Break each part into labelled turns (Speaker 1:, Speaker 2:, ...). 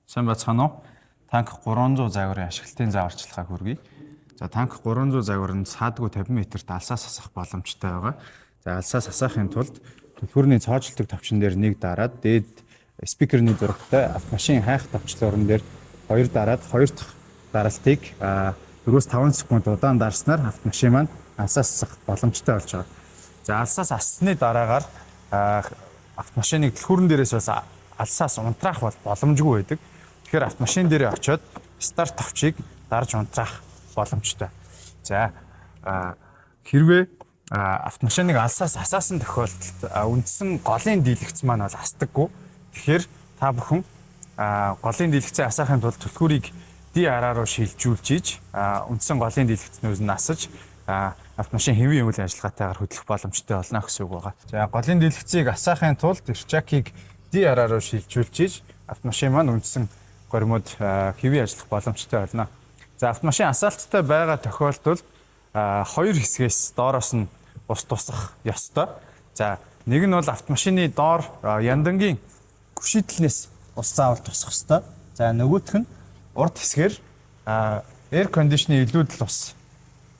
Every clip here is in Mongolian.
Speaker 1: Сайн бацхан уу? Танк 300 загварын ашиглалтын зааварчилгааг хүргэе. За танк 300 загвар нь саадгүй 50 м-т алсаас асах боломжтой байгаа. За алсаас асаахын тулд түлхүүрний цоожлдог товчон дээр нэг дараад дээд спикерний зурагтай автомашин хайх товчлуурн дээр хоёр дараад хоёр дахь даралтыг 4-5 секунд удаан дарснаар автомашин маань алсаас асах боломжтой болж байгаа. За алсаас ассны дараагаар автомашиныг түлхүүрэн дээрээс бас алсаас унтраах боломжгүй байдаг. Тэгэхээр автомашин дээр очиод старт товчийг дарж унтраах боломжтой. За хэрвээ автомашиныг алсаас асаасан тохиолдолд үндсэн голын дийлэгц маань бол асдаггүй. Тэгэхээр та бүхэн голын дийлэгцээ асаахын тулд түлхүүрийг ди араа руу шилжүүлж ийж үндсэн голын дийлэгцнээс нь асаж автомашин хэвийн үйл ажиллагаатайгаар хөдлөх боломжтой болно гэсэн үг байгаа. За голын дийлэгцийг асаахын тулд эрчакийг ди араа руу шилжүүлж ийж автомашин маань үндсэн горимод хэвийн ажиллах боломжтой болно. За автомашин асаалттай байгаа тохиолдолд хоёр хэсгээс доороос нь ус тусах ёстой. За нэг нь бол автомашины доор яндангийн гүшийтэлнээс ус заавал тусах ёстой. За нөгөөх нь урд хэсгээр air conditioning илүүдэл ус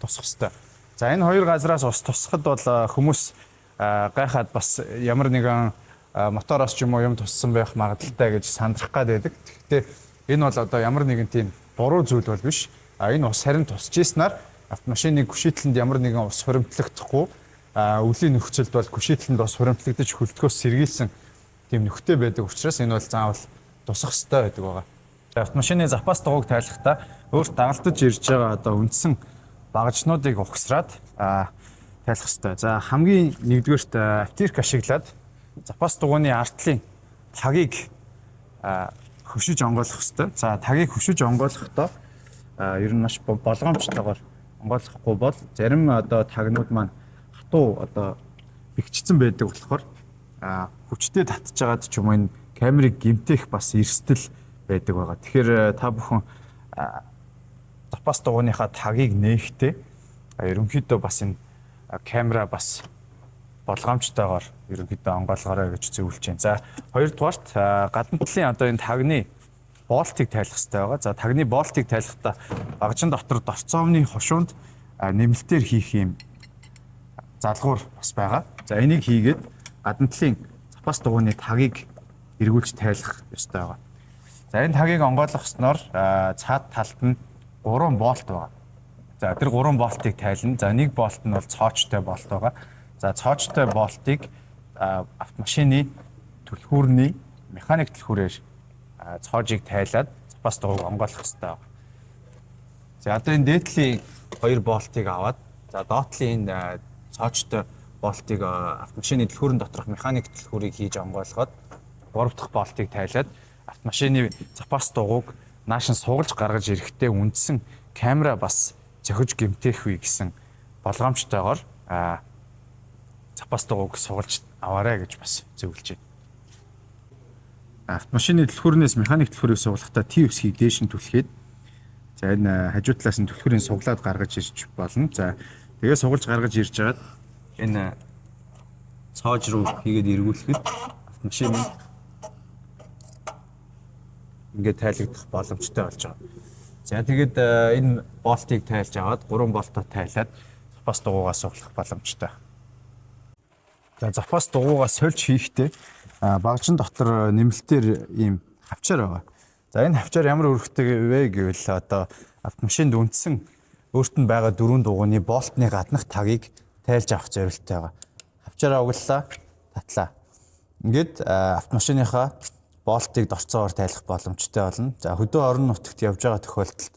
Speaker 1: тусах ёстой. За энэ хоёр газраас ус тусахад бол хүмүүс гайхаад бас ямар нэгэн мотороос ч юм уу юм туссан байх магадaltaй гэж сандрах гад байдаг. Гэхдээ энэ бол одоо ямар нэгэн тийм буруу зүйл бол биш. Энэ ус харин тусч ийснаар автомашины гүшийтэлд ямар нэгэн ус хуримтлагдахгүй өвлийн нөхцөлд бол гүшийтэлд ус хуримтлагдаж хөлтгөөс сэргийлсэн тийм нөхтэй байдаг учраас энэ бол заавал тусах ёстой байдаг байгаа. Автомашины запас дугуйг тайлахдаа өөрт дагалдаж ирж байгаа одоо үндсэн багажнуудыг ухсраад тайлах ёстой. За хамгийн нэгдүгээрт аптирк ашиглаад запас дугуйны артлын тагийг хөшиж онгойлгох ёстой. За тагийг хөшиж онгойлгохдоо ер нь маш болгоомжтойгоор онгойлгохгүй бол зарим одоо тагнууд маань хатуу одоо бэхжсэн байдаг болохоор хүчтэй татж байгаад ч юм уу энэ камерыг гэмтэх бас эрсдэл байдаг байгаа. Тэгэхээр та бүхэн запас дугуйныхаа тагийг нээхдээ ерөнхийдөө бас энэ камера бас болгоомжтойгоор ерөнхийдөө онгойлгоорой гэж зөвлөж байна. За хоёрдугаарт гадна талын одоо энэ тагны болтыг тайлах хэрэгтэй байгаа. За тагны болтыг тайлахдаа багажин дотор дорцоовны хошуунд нэмэлтээр хийх юм залгуур бас байгаа. За энийг хийгээд гадна талын запас дугуйны тагийг эргүүлж тайлах ёстой байгаа. За энэ тагийг онгойлгосноор цаад талд нь 3 болт байгаа. За тэр 3 болтыг тайлна. За нэг болт нь бол цоочтой болт байгаа. За цоочтой болтыг автомашины түлхүүрний механик түлхүүрээр цоожийг тайлаад запас дугуйг онгойлгох хэрэгтэй байна. За одоо энэ дээдлийн 2 болтыг аваад за доотлын энэ цоочтой болтыг автомашины түлхүүрэн доторх механик түлхүүрийг хийж онгойлгоод 3 дахь болтыг тайлаад автомашины запас дугуйг нааш нь суулж гаргаж ирэхдээ үндсэн камера бас зохиж гэмтэх үе гэсэн болгоомжтойгоор запас дугуйг суулж аваарай гэж бас зөвлөж байна. Автомашины түлхүүрнээс механик түлхүүрийг суулгахдаа T-үсгийг дээш нь түлхээд за энэ хажуу талаас нь түлхүүрийн суглаад гаргаж ирж болно. За тэгээ сугалж гаргаж ирж байгаад энэ цоож руу хийгээд эргүүлэхэд автомашин ингээд тайлагдах боломжтой болж байгаа. За тэгээд энэ болтыг тайлж аваад 3 болтоо тайлаад запас дугуйгаа суглах боломжтой. За запас дугуйгаа сольж хийхдээ багажин дотор нэмэлтээр ийм хавчаар байгаа. За энэ хавчаар ямар үүрэгтэй вэ гэвэл одоо автомашинд үндсэн өөрт нь байгаа 4 дугуйны болтны гаднах тагийг тайлж авах зорилттой байгаа. Хавчаараа углалаа, татлаа. Ингээд автомашиныхаа болтыг дорцоогоор тайлах боломжтой болно. За хөдөө орон нутагт явж байгаа тохиолдолд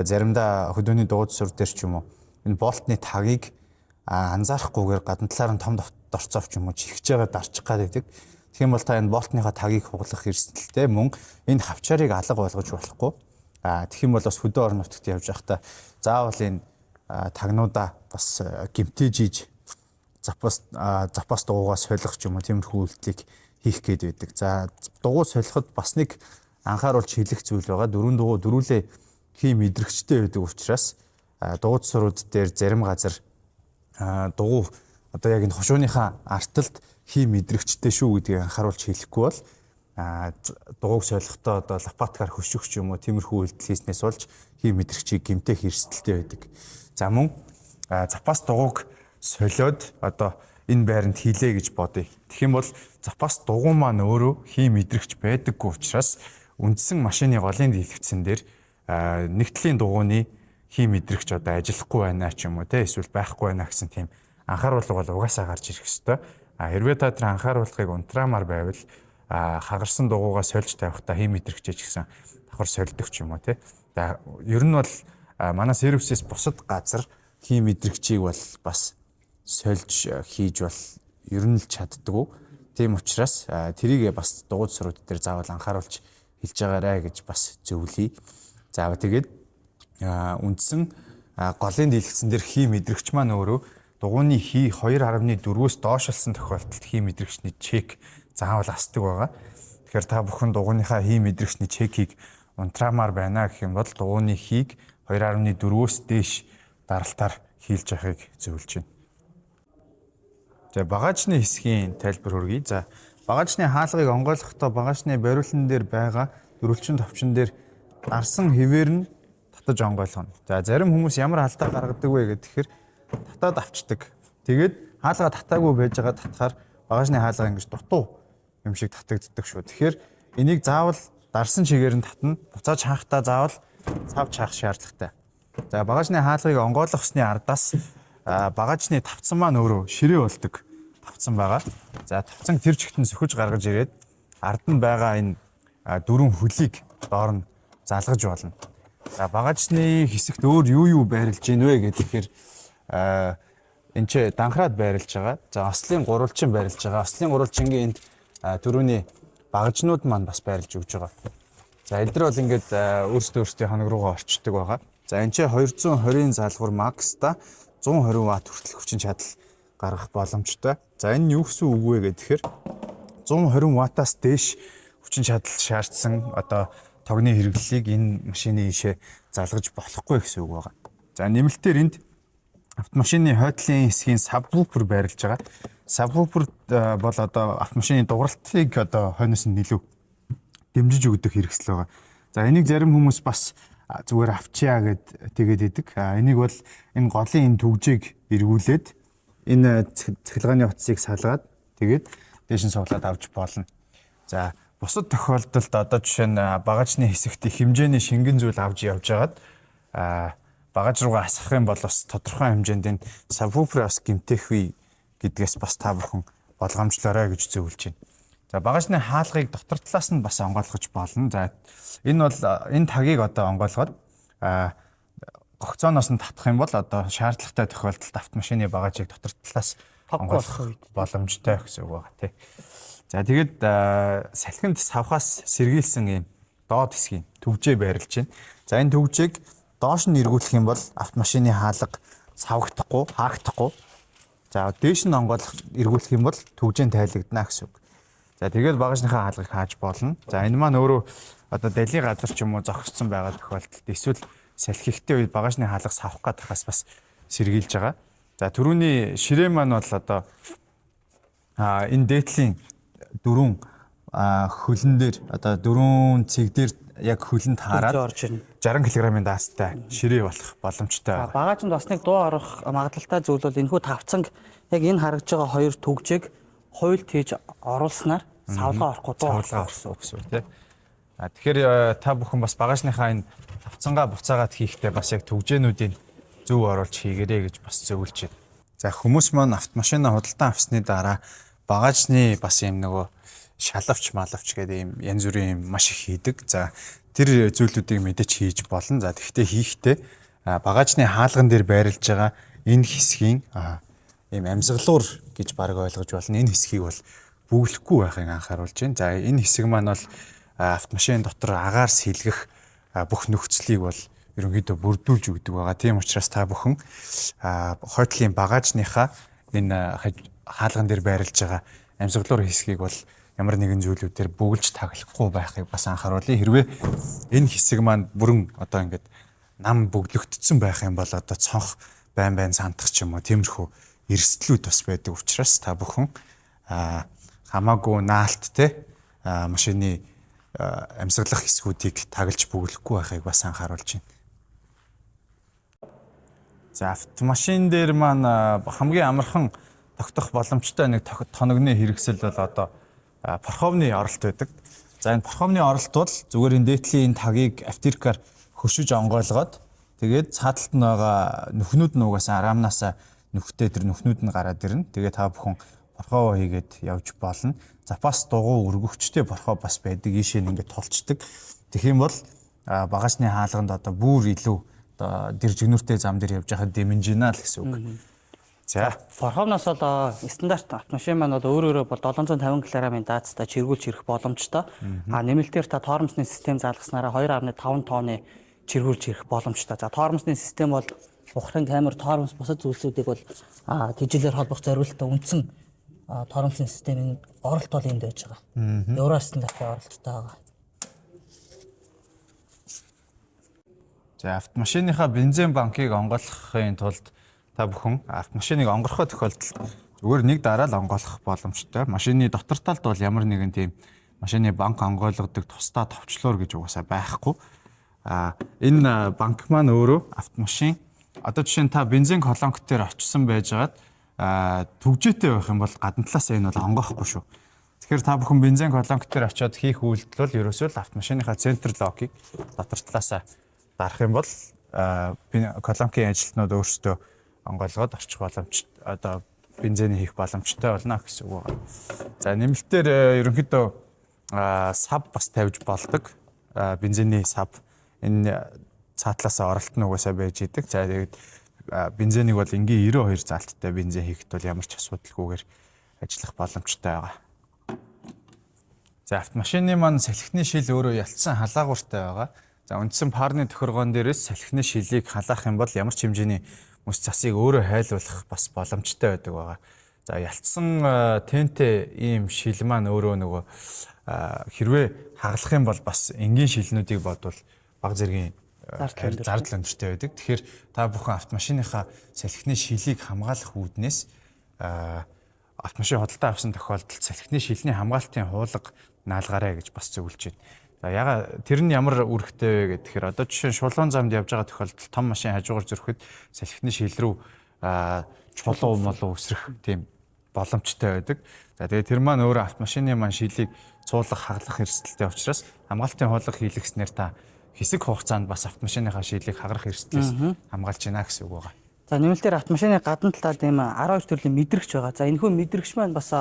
Speaker 1: заримдаа хөдөөний дууд сур дээр ч юм уу энэ болтны тагийг анзаарахгүйгээр гадна талаар нь том дорцоов ч юм уу чихж байгаа дарчих гадаг. Тэгэх юм бол та энэ болтныхаа тагийг хуглах эрсдэлтэй мөн энэ хавчаарыг алга болгож болохгүй. Тэгэх юм бол бас хөдөө орон нутагт явж байхдаа заавал энэ тагнуудаа бас гэмтээж ийж запас дугуйгаа солих ч юм уу тиймэрхүү үйлдэлийг хийх гээд байдаг. За дугуй солиход бас нэг анхааруулж хэлэх зүйл байгаа. 4 дугуй дөрүүлээ хий мэдрэгчтэй байдаг учраас дууд сурууд дээр зарим газар дугуй одоо яг энэ хошууныхаа арталд хий мэдрэгчтэй шүү гэдгийг анхааруулж хэлэхгүй бол дугуйг солихдоо одоо лопаткаар хөшөх ч юм уу тиймэрхүү үйлдэл хийснээс болж хий мэдрэгчийг гэмтэх эрсдэлтэй байдаг. За мөн запас дугуйг солиод одоо энэ байранд хийлээ гэж бодъё. Тэгэх юм бол запас дугуй маань өөрөө хий мэдрэгч байдаггүй учраас үндсэн машины голын дийлэгдсэн дээр нэгдлийн дугуйны хий мэдрэгч одоо ажиллахгүй байна ч юм уу те эсвэл байхгүй байна гэсэн тийм анхааруулга бол угаасаа гарч ирэх ёстой. Хэрвээ та тэр анхааруулгыг унтраамаар байвал хагарсан дугуйгаа сольж тавихтаа хий мэдрэгчээ ч гэсэн давхар сольдог ч юм уу те. За ер нь бол манай сервисээс бусад газар хий мэдрэгчийг бол бас сольж хийж бол ер нь л чаддгүй. Тийм учраас тэрийг бас дугуйд сурууд дээр заавал анхааруулж хэлж байгаарэ гэж бас зөвлөе. За тэгээд үндсэн голын дийлэгцэн дээр хий мэдрэгч маань өөрөө дугуйны хий 2.4-өөс доош болсон тохиолдолд хий мэдрэгчний чек заавал асдаг байгаа. Тэгэхээр та бүхэн дугуйныхаа хий мэдрэгчний чекийг унтраамаар байна гэх юм бол дугуйны хийг 2.4-өөс дээш даралтаар хийлж явахыг зөвлөж байна. За багажны хэсгийн тайлбар хүргэе. За багажны хаалгыг онгойлгохдоо багажны бариулан дээр байгаа дөрвөлчин товчон дээр дарсан хэвээр нь татаж онгойлгоно. За зарим хүмүүс ямар алдаа гаргадаг вэ гэхээр татаад авчдаг. Тэгээд хаалгаа татаагүй байж байгаа татахаар багажны хаалга ингэж дутуу юм шиг татагддаг шүү. Тэгэхээр энийг заавал дарсан чигээр нь татна. Буцааж хаахтаа заавал цавж хаах шаардлагатай. За багажны хаалгыг онгойлгох усны ардаас багажны тавцан маань өөрөө ширээ болдог тавцан байгаа. За тавцан тэр чигтэн сөхөж гаргаж ирээд ард нь байгаа энэ дөрвөн хөлийг доор нь залгаж болно. За багажны хэсэгт өөр юу байрлаж гин вэ гэхээр энэ ч данхраад байрлаж байгаа. За ослын гурвалжин байрлаж байгаа. Ослын гурвалжингийн энд дөрөвний багажнууд маань бас байрлаж өгж байгаа. За эдгээр бол ингээд өөрсдөө хоног руугаа орчдөг байгаа. За энэ ч 220-ын залгуур макста 120 Вт хүртэл хүчин чадал гаргах боломжтой. За энэ юу гэсэн үг вэ гэхээр 120 Вт-аас дээш хүчин чадал шаардсан одоо тогны хэрэглэлийг энэ машины ишээ залгаж болохгүй гэсэн үг байна. За нэмэлтээр энд автомашины хойдлын хэсгийн сабвуфер байрлаж байгаа. Сабвуфер бол одоо автомашины дугралтыг одоо хойноос нь илүү дэмжиж өгдөг хэрэгсэл байгаа. За энийг зарим хүмүүс бас зүгээр авчиа гэд тэгээд идэг. Энийг бол энэ голын энэ түгжийг эргүүлээд энэ цахилгааны утсыг салгаад тэгээд дээш нь суулгаад авч болно. За бусад тохиолдолд одоо жишээ нь багажны хэсэгт хэмжээний шингэн зүйл авч явж хагаад багаж руугаа асгах юм бол бас тодорхой хэмжээнд энэ сабвуфераас гэмтэх үе гэдгээс бас та бүхэн болгоомжлоорой гэж зөвлөж байна. За багажны хаалгыг дотор талаас нь бас онгойлгож болно. За энэ бол энэ тагийг одоо онгойлгоод гогцооноос нь татах юм бол одоо шаардлагатай тохиолдолд автомашины багажийг дотор талаас онгойлгох боломжтой гэсэн үг байгаа тий. За тэгээд салхинд савхаас сэргийлсэн ийм доод хэсгийн төвжээ байрлаж байна. За энэ төвжээг доош нь эргүүлэх юм бол автомашины хаалга савгдахгүй, хаагдахгүй. За дээш нь онгойлгох эргүүлэх юм бол төвжээнд тайлагдана гэсэн үг. За тэгээд багажныхаа хаалгыг хааж болно. За энэ маань өөрөө одоо дэлхийн газар ч юм уу зогссон байгаа тохиолдолд эсвэл салхихтэй үед багажны хаалга савах гадахаас бас сэргийлж байгаа. За түрүүний ширээ маань бол одоо энэ дээдлийн дөрвөн хөлн дээр одоо дөрвөн цэг дээр яг хөлөнд хараад 60 кг-ийн даастай ширээ болох боломжтой байна.
Speaker 2: Багажинд бас нэг дуу орох магадлалтай зүйл бол энэхүү тавцанг яг энэ харагдж байгаа хоёр түгжийг хуйлд хийж оруулснаар савлгаа орохгүй дуу орсон
Speaker 1: гэсэн үг тийм. Тэгэхээр та бүхэн бас багажныхаа энэ тавцангаа буцаагаад хийхдээ бас яг түгжээнүүдийн зөв оруулж хийгэрэй гэж бас зөвлөж байна. За хүмүүс маань автомашина худалдан авсны дараа багажны бас юм нөгөө шалавч малавч гэдэг юм янз бүрийн юм маш их хийдэг. За тэр зүйлүүдийг мэдээж хийж болно. За тэгвэл хийхдээ багажны хаалган дээр байрлаж байгаа энэ хэсгийн ийм амьсгалуур гэж баг ойлгож болно. Энэ хэсгийг бол бүглэхгүй байхыг анхааруулж байна. За энэ хэсэг маань бол автомашин дотор агаар сэлгэх бүх нөхцөлийг бол ерөнхийдөө бүрдүүлж өгдөг байгаа. Тийм учраас та бүхэн хойдлын багажныхаа энэ хаалган дээр байрлаж байгаа амьсгалуур хэсгийг бол ямар нэгэн зүйлүүдээр бүгэлж таглахгүй байхыг бас анхааруулъя. Хэрвээ энэ хэсэг маань бүрэн одоо ингээд нам бөглөгдсөн байх юм бол одоо цонх байн сандах ч юм уу тиймэрхүү эрсдлүүд бас байдаг учраас та бүхэн хамаагүй наалт те машины амьсгалах хэсгүүдийг таглаж бөглөхгүй байхыг бас анхааруулж байна. За автомашин дээр маань хамгийн амархан тогтох боломжтой нэг тоногны хэрэгсэл бол одоо парховны оролт байдаг. За энэ парховны оролт бол зүгээр энэ дээдлийн тагийг автиркаар хөшөж онгойлгоод тэгээд цааталт нь байгаа нүхнүүд нь угаасаа рамнасаа нүхтэй тэр нүхнүүд нь гараад ирнэ. Тэгээд та бүхэн пархов хийгээд явж болно. Запас дугуй өргөгчтэй пархов бас байдаг. Ийшээ нь ингээд тулцдаг. Тэгэх юм бол багажны хаалганд одоо бүр илүү одоо дэржигнүртэй зам дээр явж байхад дэмжинэ л гэсэн үг. За
Speaker 2: Парховноос бол стандарт автомашин маань бол өөрөөрөө бол 750 кг-ын даацтай чиргүүлж ирэх боломжтой. Нэмэлтээр та тоормсны систем залгаснараа 2.5 тонны чиргүүлж ирэх боломжтой. За тоормсны систем бол ухрын камер, тоормс бусад зүйлсүүдийг бол тэжээлээр холбох зориулалтаа үндсэн тоормсны системийн оролт бол энд байж байгаа. Евро стандартын оролттой байгаа.
Speaker 1: За автомашиныхаа бензин банкыг онгойлгохын тулд та бүхэн автомашиныг онгорхоо тохиолдолд зүгээр нэг дараа л онгойлгох боломжтой. Машины дотор талд бол ямар нэгэн тийм машины банк онгойлгодог тусдаа товчлуур гэж угаасаа байхгүй. Энэ банк маань өөрөө автомашин одоо жишээ нь та бензин колонк дээр очсон байжгаад түгжээтэй байх юм бол гадна талаас энэ бол онгоохгүй шүү. Тэгэхээр та бүхэн бензин колонк дээр очиод хийх үйлдэл бол ерөөсөө л автомашиныхаа центр локийг дотор талаас дарах юм бол колонкийн ажилтнууд өөрсдөө онгойлгоод орчих боломж одоо бензиний хийх боломжтой болно гэсэн үг байна. За нэмэлтээр ерөнхийдөө сав бас тавьж болдог. Бензиний сав энэ цаатлаас оролт нь угаасаа байж идэг. За тэгээд бензинийг бол энгийн 92 залттай бензин хийхэд бол ямар ч асуудалгүйгээр ажиллах боломжтой байгаа. За автомашины маань салхины шил өөрөө ялцсан халаагууртай байгаа. За үндсэн парны тохиргоон дээрээс салхины шилийг халаах юм бол ямар ч хэмжээний мөс засыг өөрөө хайлуулах бас боломжтой байдаг байгаа. За ялцсан тентэй ийм шил маань өөрөө нөгөө хэрвээ хагалах юм бол бас энгийн шилнүүдийг бодвол бага зэргийн зардал өндөртэй байдаг. Тэгэхээр та бүхэн автомашиныхаа салхины шилийг хамгаалах үүднээс автомашин худалдаа авсан тохиолдолд салхины шилний хамгаалтын хуулга наалгаарай гэж бас зөвлөж байна. За яга тэр нь ямар үүрэгтэй вэ гэхээр одоо жишээ нь шулуун замд явж байгаа тохиолдолд том машин хажуугаар зөрөхөд салхины шил рүү чулуу молоо үсрэх тийм боломжтой байдаг. За тэгээд тэр маань өөрөө автомашины маань шилийг цуулах хаглах эрсдэлтэй учраас хамгаалтын хуулга хийлгэснээр та хэсэг хугацаанд бас автомашиныхаа шилийг хагарах эрсдлээс хамгаалж байна гэсэн үг байгаа.
Speaker 2: За нэмэлтээр автомашины гадна талаад ийм 12 төрлийн мэдрэгч байгаа. За энэхүү мэдрэгч маань бас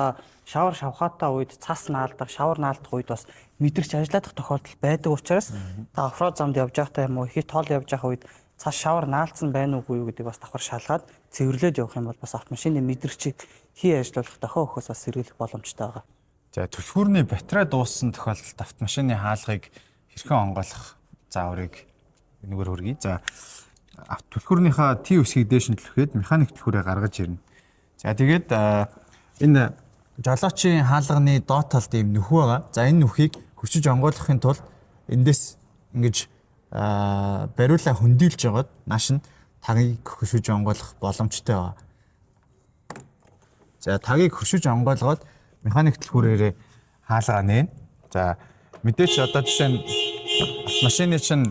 Speaker 2: шавар шавхаатай үед цас наалдах, шавар наалдах үед бас мэдрэгч ажилладаг тохиолдол байдаг учраас та оффроуд замд явж байхдаа юм уу, хит тоол явж байх үед цас шавар наалдсан байна уугүй юу гэдгийг бас давхар шалгаад цэвэрлээд явах юм бол бас автомашины мэдрэгчийг хий ажиллуулах дохио өгөхөөс бас сэргийлэх боломжтой байгаа.
Speaker 1: За түлхүүрний батарей дууссан тохиолдолд автомашины хаалгыг хэрхэн онгойлох зааврыг нэгээр хөргий. За түлхүүрнийхаа Т үсгийг дээш нь түлхээд механик түлхүүрээ гаргаж ирнэ. За тэгээд энэ жолоочийн хаалганы доод талд ийм нүхүү байгаа. За энэ нүхийг хөшиж онгойлгохын тулд эндээс ингэж бариулаа хөндийлж жагаад нааш нь тагийг хөшиж онгойлгох боломжтой байгаа. За тагийг хөшиж онгойлгоод механик түлхүүрээрээ хаалгаа нээн. За мэдээч одоо жишээ нь машины чинь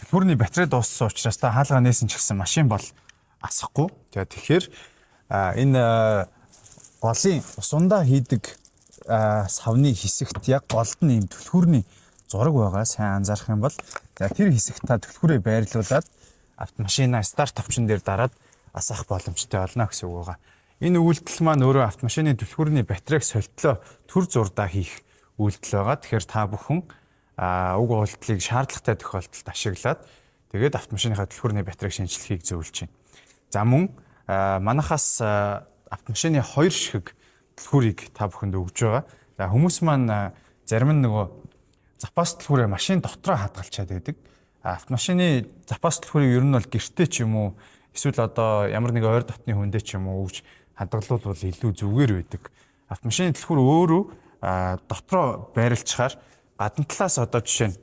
Speaker 1: түлхүүрний батарей дууссан учраас та хаалгаа нээсэн ч гэсэн машин бол асахгүй. Тэгэхээр энэ голын усундаа хийдэг савны хэсэгт яг голд нь ийм түлхүүрний зураг байгаа. Сайн анзаарах юм бол за тэр хэсэгт та түлхүүрээ байрлуулад автомашина старт тавчин дээр дараад асаах боломжтой болно гэсэн үг байгаа. Энэ үйлдэл маань өөрөө автомашины түлхүүрний батарейг солитлоо төр зурдаа хийх үйлдэл байгаа. Тэгэхээр та бүхэн уг үйлдэлийг шаардлагатай тохиолдолд ашиглаад тэгээд автомашиныхаа түлхүүрний батарейг шинжлэхийг зөвлөж байна. За мөн манахаас автомашины 2 ширхэг түлхүүрийг та бүхэнд өгж байгаа. За хүмүүс маань зарим нь нөгөө запас түлхүүрээ машин дотроо хадгалчаад байдаг. Автомашины запас түлхүүрийг ер нь бол гэртээ ч юм уу эсвэл одоо ямар нэг ойр дотны хүндээ ч юм уу өгж хадгалуулбал илүү зүгээр байдаг. Автомашины түлхүүр өөрөө дотроо байрлцахаар гадна талаас одоо жишээ нь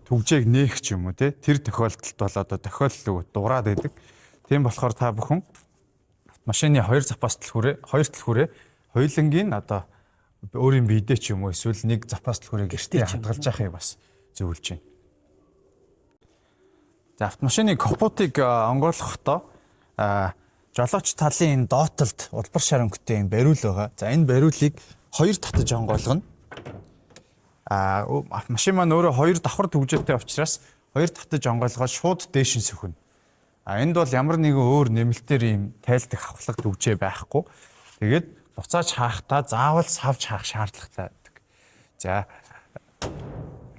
Speaker 1: түгжээг нээх ч юм уу тэр тохиолдолд бол одоо тохиолдол дуурайд байдаг. Тийм болохоор та бүхэн машины 2 запас түлхүүрээ хоёулангийн одоо өөрийн биедээ ч юм уу эсвэл нэг запас түлхүүрийг гэртээ
Speaker 2: ч юм уу.
Speaker 1: хадгалж яхахыг бас зөвлөж байна. За автомашины капотыг онгойлгохдоо жолооч талын энэ доотолд улбар шар өнгөтэй юм бариул байгаа. За энэ бариулыг хоёр татаж онгойлгоно. Машин маань өөрөө хоёр давхар төвжээтэй учраас хоёр татаж онгойлгоод шууд дээш нь сөхнө. Энд бол ямар нэгэн өөр нэмэлтээр ийм тайлдах хавхлаг төвжээ байхгүй. Тэгээд буцааж хаахтаа заавал савж хаах шаардлагатай байдаг. За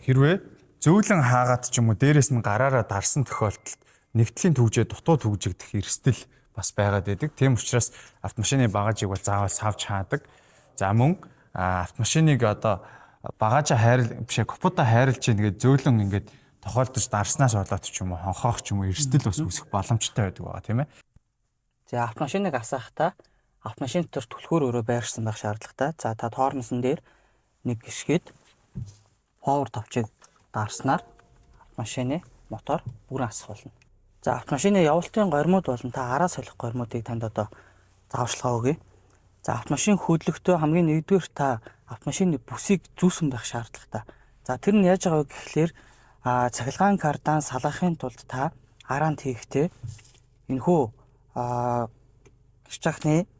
Speaker 1: хэрвээ зөөлөн хаагаад ч юм уу дээрээс нь гараараа дарсан тохиолдолд нэгдлийн төвжээ дутуу төвжигдэх эрсдэл бас байгаад байдаг. Тийм учраас автомашины багажийг бол заавал савж хаадаг. За мөн автомашиныг одоо багажаа капотаа хайрлж ингээд зөөлөн ингээд тохиолдож дарснаас болоод ч юм уу хонхоох ч юм уу эрсдэл бас үүсэх боломжтой байдаг байгаа тийм ээ.
Speaker 2: За автомашиныг асаахтаа автомашин дотор түлхүүр өөрөө байршсан байх шаардлагатай. За та тоорносон дээр нэг гიშгээд power товчийг дарснаар автомашины мотор бүрэн асах болно. За автомашины явалтын горимууд болон та араа солих горимуудыг танд одоо зааварчилгаа өгье. За автомашин хөдлөхдөө хамгийн нэгдүгээр та автомашины бүсийг зүүсэн байх шаардлагатай. За тэр нь яаж байгаа вэ гэхлээр цахилгаан кардан салгахын тулд та араанд хийхдээ энэхүү гэрчахны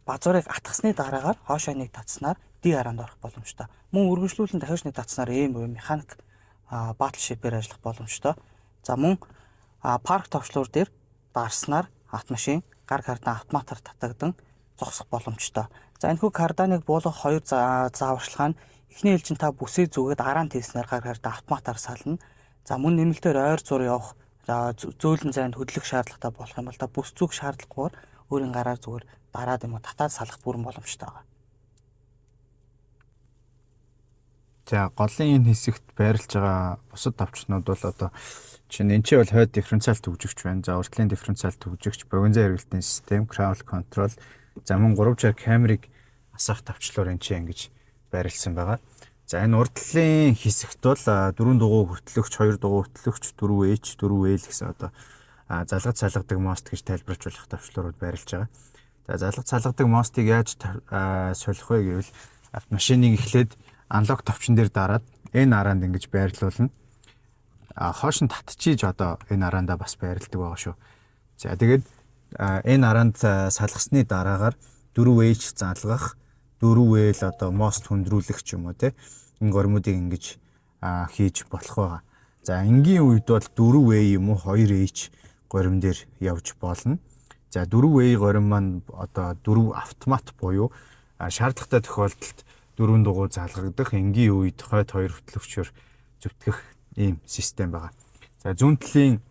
Speaker 2: базуурыг атгасны дараагаар хоошоо нэг татснаар ди араанд орох боломжтой. Мөн үргэлжлүүлэн дахиж нэг татснаар ийм механик батлшипээр ажиллах боломжтой. За мөн парк товчлуур дээр дарснаар автомашин гар кардан автоматар татагдан зогсох боломжтой. За энэхүү карданыг буулгах хоёр зааварчилгаа нь эхний ээлжин та бүсээ зүгээд араанд хийснээр гар кардан автоматар сална. За мөн нэмэлтээр ойр зур явах зөөлөн зайд хөдлөх шаардлагатай болох юм бол та бүс зүг шаардлагагүйгээр өөрийн гараар зүгээр дараад юм уу татаад салах бүрэн боломжтой байгаа.
Speaker 1: За голын энэ хэсэгт байрлаж байгаа бусад давчнууд бол одоо чинь энэ ч бол хойд дифференциал төвжигч байна. За уртлын дифференциал төвжигч, богино хэрэглэлтийн систем, crowd control, за мөн 360 камерыг асаах тавчлуур энэ чинь ингэж байрлсан байгаа. За энэ уртлын хэсэгт бол 4 дугуй хүртэлгч, 2 дугуй хүртэлгч, 4H, 4L гэсэн одоо залгаж салгадаг мост гэж тайлбарч болох тавчлуурууд байрлаж байгаа. За залгаж салгадаг мостыг яаж солих вэ гэвэл автомашиныг эхлээд аналог товчон дээр дараад энэ араанд ингэж байрлуулна. Хоош нь татчихиж одоо энэ араандаа бас байрладаг байгаа шүү. За тэгээд энэ араанд салгасны дараагаар 4H залгах, 4L одоо мост хөндрүүлэх ч юм уу те энэ гормуудыг ингэж хийж болох байгаа. За энгийн үед бол 4A юм уу 2H горим дээр явж болно. За 4A горим маань одоо 4 автомат буюу шаардлагатай тохиолдолд 4 дугуй залгагдах, энгийн үед хойд 2 хөтлөгчөөр зүтгэх ийм систем байгаа. За зүүн талын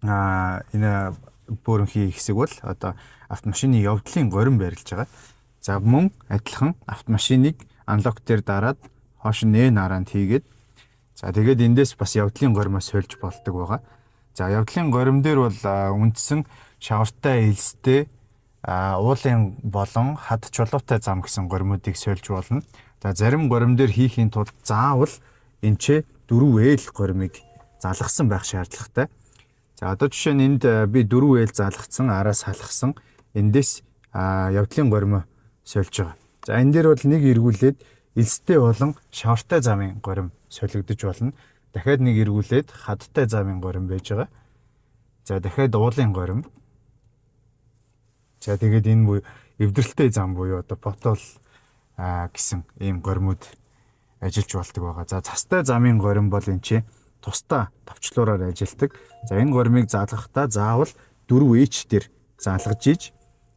Speaker 1: энэ бөөрөнхий хэсэг бол одоо автомашины явдлын горим байрлаж байгаа. За мөн адилхан автомашиныг аналог дээр дараад хоош нь араанд хийгээд за тэгээд эндээс бас явдлын горимоос сольж болдог байгаа. За явдлын горим дээр бол үндсэн шавартай элстэй уулын болон хад чулуутай зам гэсэн горимуудыг сольж болно. За зарим горим дээр хийхийн тулд заавал энчээ 4L горимыг залгасан байх шаардлагатай. За одоо жишээ нь энд би 4L залгацсан, араас халахсан эндээс явдлын горимоо сольж байгаа. За энэ дээр бол нэг эргүүлээд элстэй болон шавартай замын горим солигдож болно. Дахиад нэг эргүүлээд хадтай замын горим байж байгаа. За дахиад уулын горим. За тэгээд энэ эвдрэлтэй зам буюу одоо потол гэсэн ийм горимуд ажиллаж болдог байгаа. За цастай замын горим бол энэ чинь тусдаа товчлуураар ажилладаг. За энэ горимыг залгахдаа заавал 4H дээр залгаж иж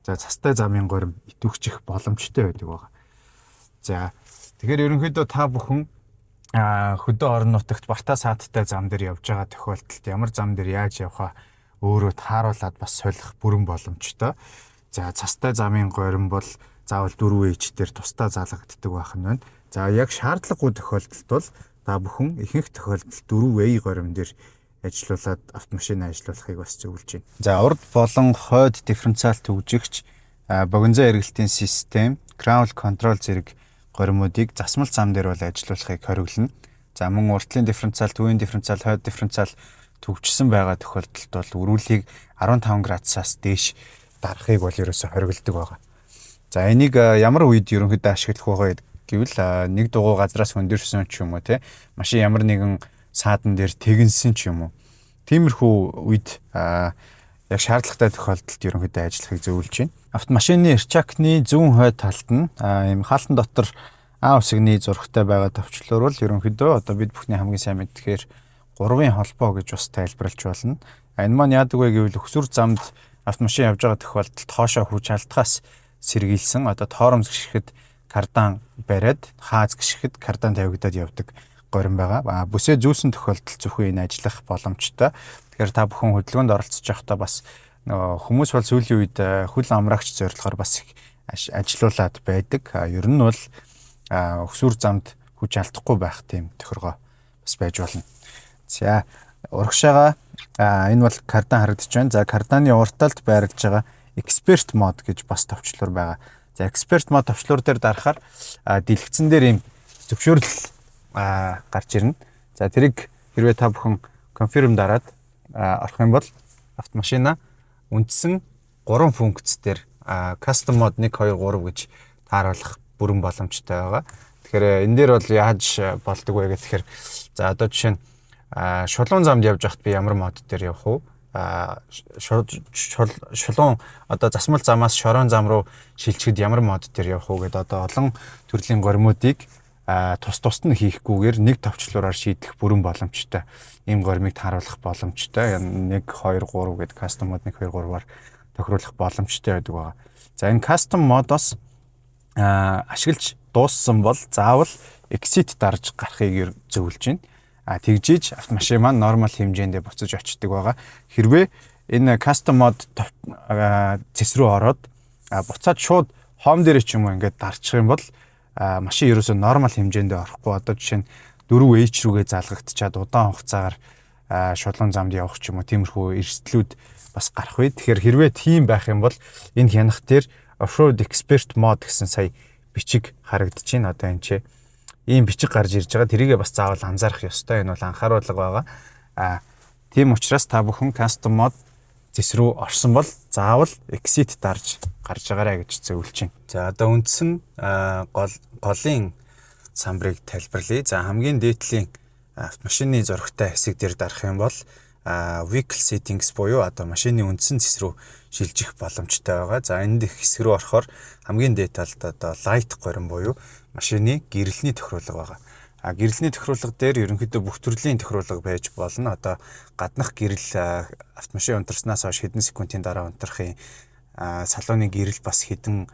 Speaker 1: за цастай замын горим итвэгчих боломжтой байдаг байгаа. За тэгэхээр ерөнхийдөө та бүхэн хөдөө орон нутагт бартаа саадтай зам дээр явж байгаа тохиолдолд ямар зам дээр яаж явхаа өөрөө тааруулаад бас солих бүрэн боломжтой. За цастай замын горим бол заавал 4H дээр тусдаа залгагддаг байх нь байна. За яг шаардлагагүй тохиолдолд бол та бүхэн ихэнх тохиолдолд 4A горим дээр ажиллуулад автомашин ажиллуулахыг бас зөвлөж байна. За урд болон хойд дифференциал төвжигч, богино хэрэглэлтийн систем, crowd control зэрэг горимуудыг засмал зам дээр бол ажиллуулахыг хориглоно. За мөн уртлын дифференциал, төвийн дифференциал, хойд дифференциал төвчсөн байгаа тохиолдолд бол өрүүлгийг 15 градусаас дээш дарахыг бол ерөөсө хоригддаг байгаа. За энийг ямар үед ерөнхийдөө ашиглах байгаа гэвэл нэг дугуй газраас хөндөрсөн ч юм уу те машин ямар нэгэн саадан дээр тэгэнсэн ч юм уу. Тиймэрхүү үед яг шаардлагатай тохиолдолд ерөнхийдөө ажиллахыг зөвлөж байна. Автомашины эрчаакны зүүн хойд талд нь ийм хаалтан дотор А үсэгний зурагтай байгаа товчлуур бол ерөнхийдөө одоо бид бүхний хамгийн сайн мэдхээр 3-ын холбоо гэж бас тайлбарлаж болно. Энэ маань яадаг вэ гэвэл өксүр замд автомашин явж байгаа тохиолдолд хоошоо хүч алдахаас сэргийлсэн одоо тоормс гიშгэд кардан бариад хааз гიშгэд кардан тавигдаад явдаг горин байгаа. Бүсээ зүүсэн тохиолдолд зөвхөн энэ ажиллах боломжтой. Тэгэхээр та бүхэн хөдөлгөөнд оролцож байхдаа бас хүмүүс бол сүүлийн үед хөл амраагч зорилгоор бас их ажилуулад байдаг. Ер нь бол өксүр замд хүч алдахгүй байх тийм тохиргоо бас байж болно. За урагшаага энэ бол кардан харагдаж байна. За карданы урталд байрлаж байгаа expert mode гэж бас товчлуур байгаа. За expert mode товчлуур дээр дарахаар дэлгэцэн дээр ийм зөвшөөрөл гарч ирнэ. За тэрийг хэрвээ та бүхэн confirm дараад орох юм бол автомашина үндсэн 3 функц дээр custom mode 1 2 3 гэж тааруулах бүрэн боломжтой байгаа. Тэгэхээр энэ дээр бол яаж болдог вэ гэхээр за одоо жишээ нь шулуун замд явж байхад би ямар мод дээр явах вэ? Шулуун одоо засмал замаас шорон зам руу шилжихэд ямар мод дээр явах вэ гэдэг одоо олон төрлийн горимуудыг тус нь хийхгүйгээр нэг товчлуураар шийдэх бүрэн боломжтой. Ийм горимыг тааруулах боломжтой. 1 2 3 гэдэг custom mode 1 2 3-аар тохируулах боломжтой байдаг байгаа. За энэ custom mode-оос ашиглаж дууссан бол заавал exit дарж гарахыг зөвлөж байна. Тэгжиж автомашин маань нормал хэмжээндээ буцаж очдөг байгаа. Хэрвээ энэ custom mode цэс рүү ороод буцаад шууд home дээр ч юм уу ингээд дарчих юм бол машин ерөөсөө нормал хэмжээндээ орохгүй. Одоо жишээ нь 4H рүүгээ залгагдчихад удаан хугацаагаар шулуун замд явах ч юм уу тиймэрхүү эрсдлүүд бас гарах вэ. Тэгэхээр хэрвээ тийм байх юм бол энэ хянах дээр Off-road expert mode гэсэн сая бичиг харагдаж байна. Одоо энэ чи ийм бичиг гарч ирж байгаа. Тэрийгээ бас заавал анзаарах ёстой. Энэ бол анхааруулга байгаа. Тийм учраас та бүхэн custom mode зэс рүү орсон бол заавал exit дарж гарч байгаарай гэж зөвлөж байна. За одоо үндсэн голын самбарыг тайлбарлая. За хамгийн дээдлийн автомашины зурагтай хэсэг дээр дарах юм бол vehicle settings буюу одоо машины үндсэн зэс рүү шилжих боломжтой байгаа. За энэ хэсэг рүү орохоор хамгийн дээд талд одоо light горим буюу машины гэрэлний тохируулга байгаа. Гэрэлний тохируулга дээр ерөнхийдөө бүх төрлийн тохируулга байж болно. Одоо гаднах гэрэл автомашин унтарснаас хойш хэдэн секундын дараа унтрахын салууны гэрэл бас хэдэн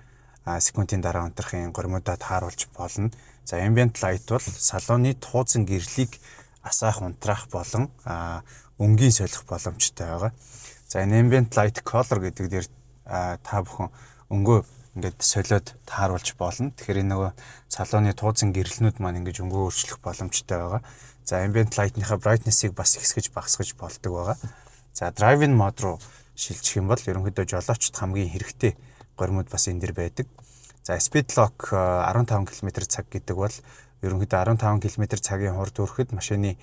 Speaker 1: секундын дараа унтрахын горимудаа тааруулж болно. За ambient light бол салууны тууцан гэрлийг асаах унтраах болон өнгийн солих боломжтой байгаа. За энэ ambient light color гэдэг дээр та бүхэн өнгөө ингээд солиод тааруулж болно. Тэгэхээр энэ нөгөө салууны тууцан гэрэлнүүд маань ингэж өнгөө өөрчлөх боломжтой байгаа. За ambient light-ныхаа brightness-ыг бас ихсгэж багасгаж болдог байгаа. За drive-in mode руу шилжих юм бол ерөнхийдөө жолоочд хамгийн хэрэгтэй горимуд бас энэ дэр байдаг. За speed lock 15 км/цаг гэдэг бол ерөнхийдөө 15 км/цагийн хурд хүрэхэд машины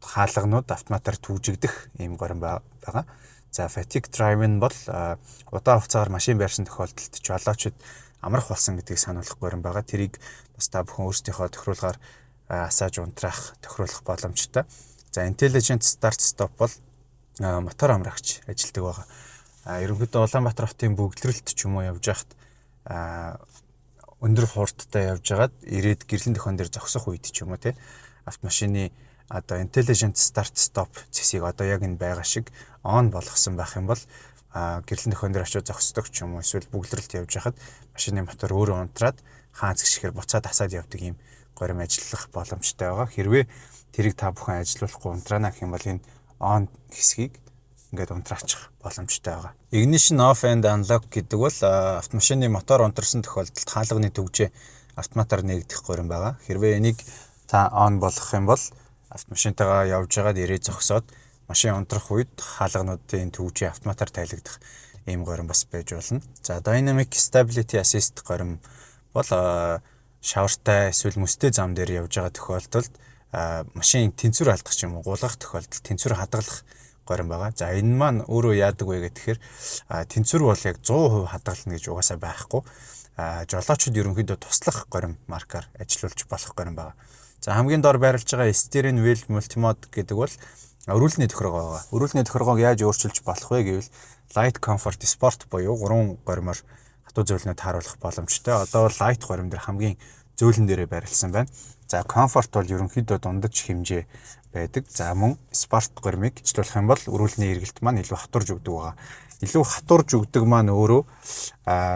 Speaker 1: хаалганууд автоматар түүжигдэх ийм горим байгаа. За fatigue drive-in бол удаан хугацаагаар машин байрсан тохиолдолд жолоочд амрах болсон гэдгийг сануулгах горим байгаа. Тэрийг бас та бүхэн өөрсдийнхөө тохируулгаар асааж унтраах тохируулах боломжтой. За intelligent start stop бол мотор амрагч ажилладаг байгаа. Ерөнхийдөө Улаанбаатар хотын бөгдлөрөлт ч юм уу явж байхад өндөр хурдтай явж байгаад ирээд гэрлэн дөхөн дээр зогсох үед ч юм уу те автомашины одоо intelligent start stop цэсийг одоо яг энэ байгаа шиг on болгосон байх юм бол гэрлэн дөхөн дээр очиж зогсдог ч юм уу эсвэл бөгдлөрөлт явж байхад машины мотор өөрөө унтраад хаанц гიშгээр буцаад асаад явдаг ийм горим ажиллах боломжтой байгаа. Хэрвээ тэрийг та бүхэн ажиллуулахгүй унтраана гэх юм бол энэ on хэсгийг ингээд унтраачих боломжтой байгаа. Ignition off and unlock гэдэг бол автомашины мотор унтарсан тохиолдолд хаалганы төвжээ автоматар нээгдэх горим байгаа. Хэрвээ энийг та on болгох юм бол автомашинтайгаа явж байгаад ирээд зогсоод машин унтрах үед хаалгануудын төвжээ автоматар тайлагдах ийм горим бас байж болно. За Dynamic Stability Assist горим бол шавартай эсвэл мөстэй зам дээр явж байгаа тохиолдолд машин тэнцвэр алдах ч юм уу гулгах тохиолдолд тэнцвэр хадгалах горим байгаа. За энэ маань өөрөө яадаг вэ гэхээр тэнцвэр бол яг 100% хадгална гэж угаасаа байхгүй. жолоочид ерөнхийдөө туслах горим маркаар ажиллуулж болох горим байна. За хамгийн доор байрлаж байгаа steering wheel multimode гэдэг бол өрүүлний тохиргоо байгаа. Өрүүлний тохиргоог яаж өөрчилж болох вэ гэвэл light, comfort, sport буюу 3 горимор хатуу зөвлөнөд тааруулах боломжтой. Одоо бол light горим дээр хамгийн зөөлөн дээрээ байрласан байна. За comfort бол ерөнхийдөө дундаж хэмжээ байдаг. За мөн sport горимыг ажиллуулах юм бол өрүүлний эргэлт маань илүү хатурж өгдөг байгаа. Илүү хатурж өгдөг маань өөрөө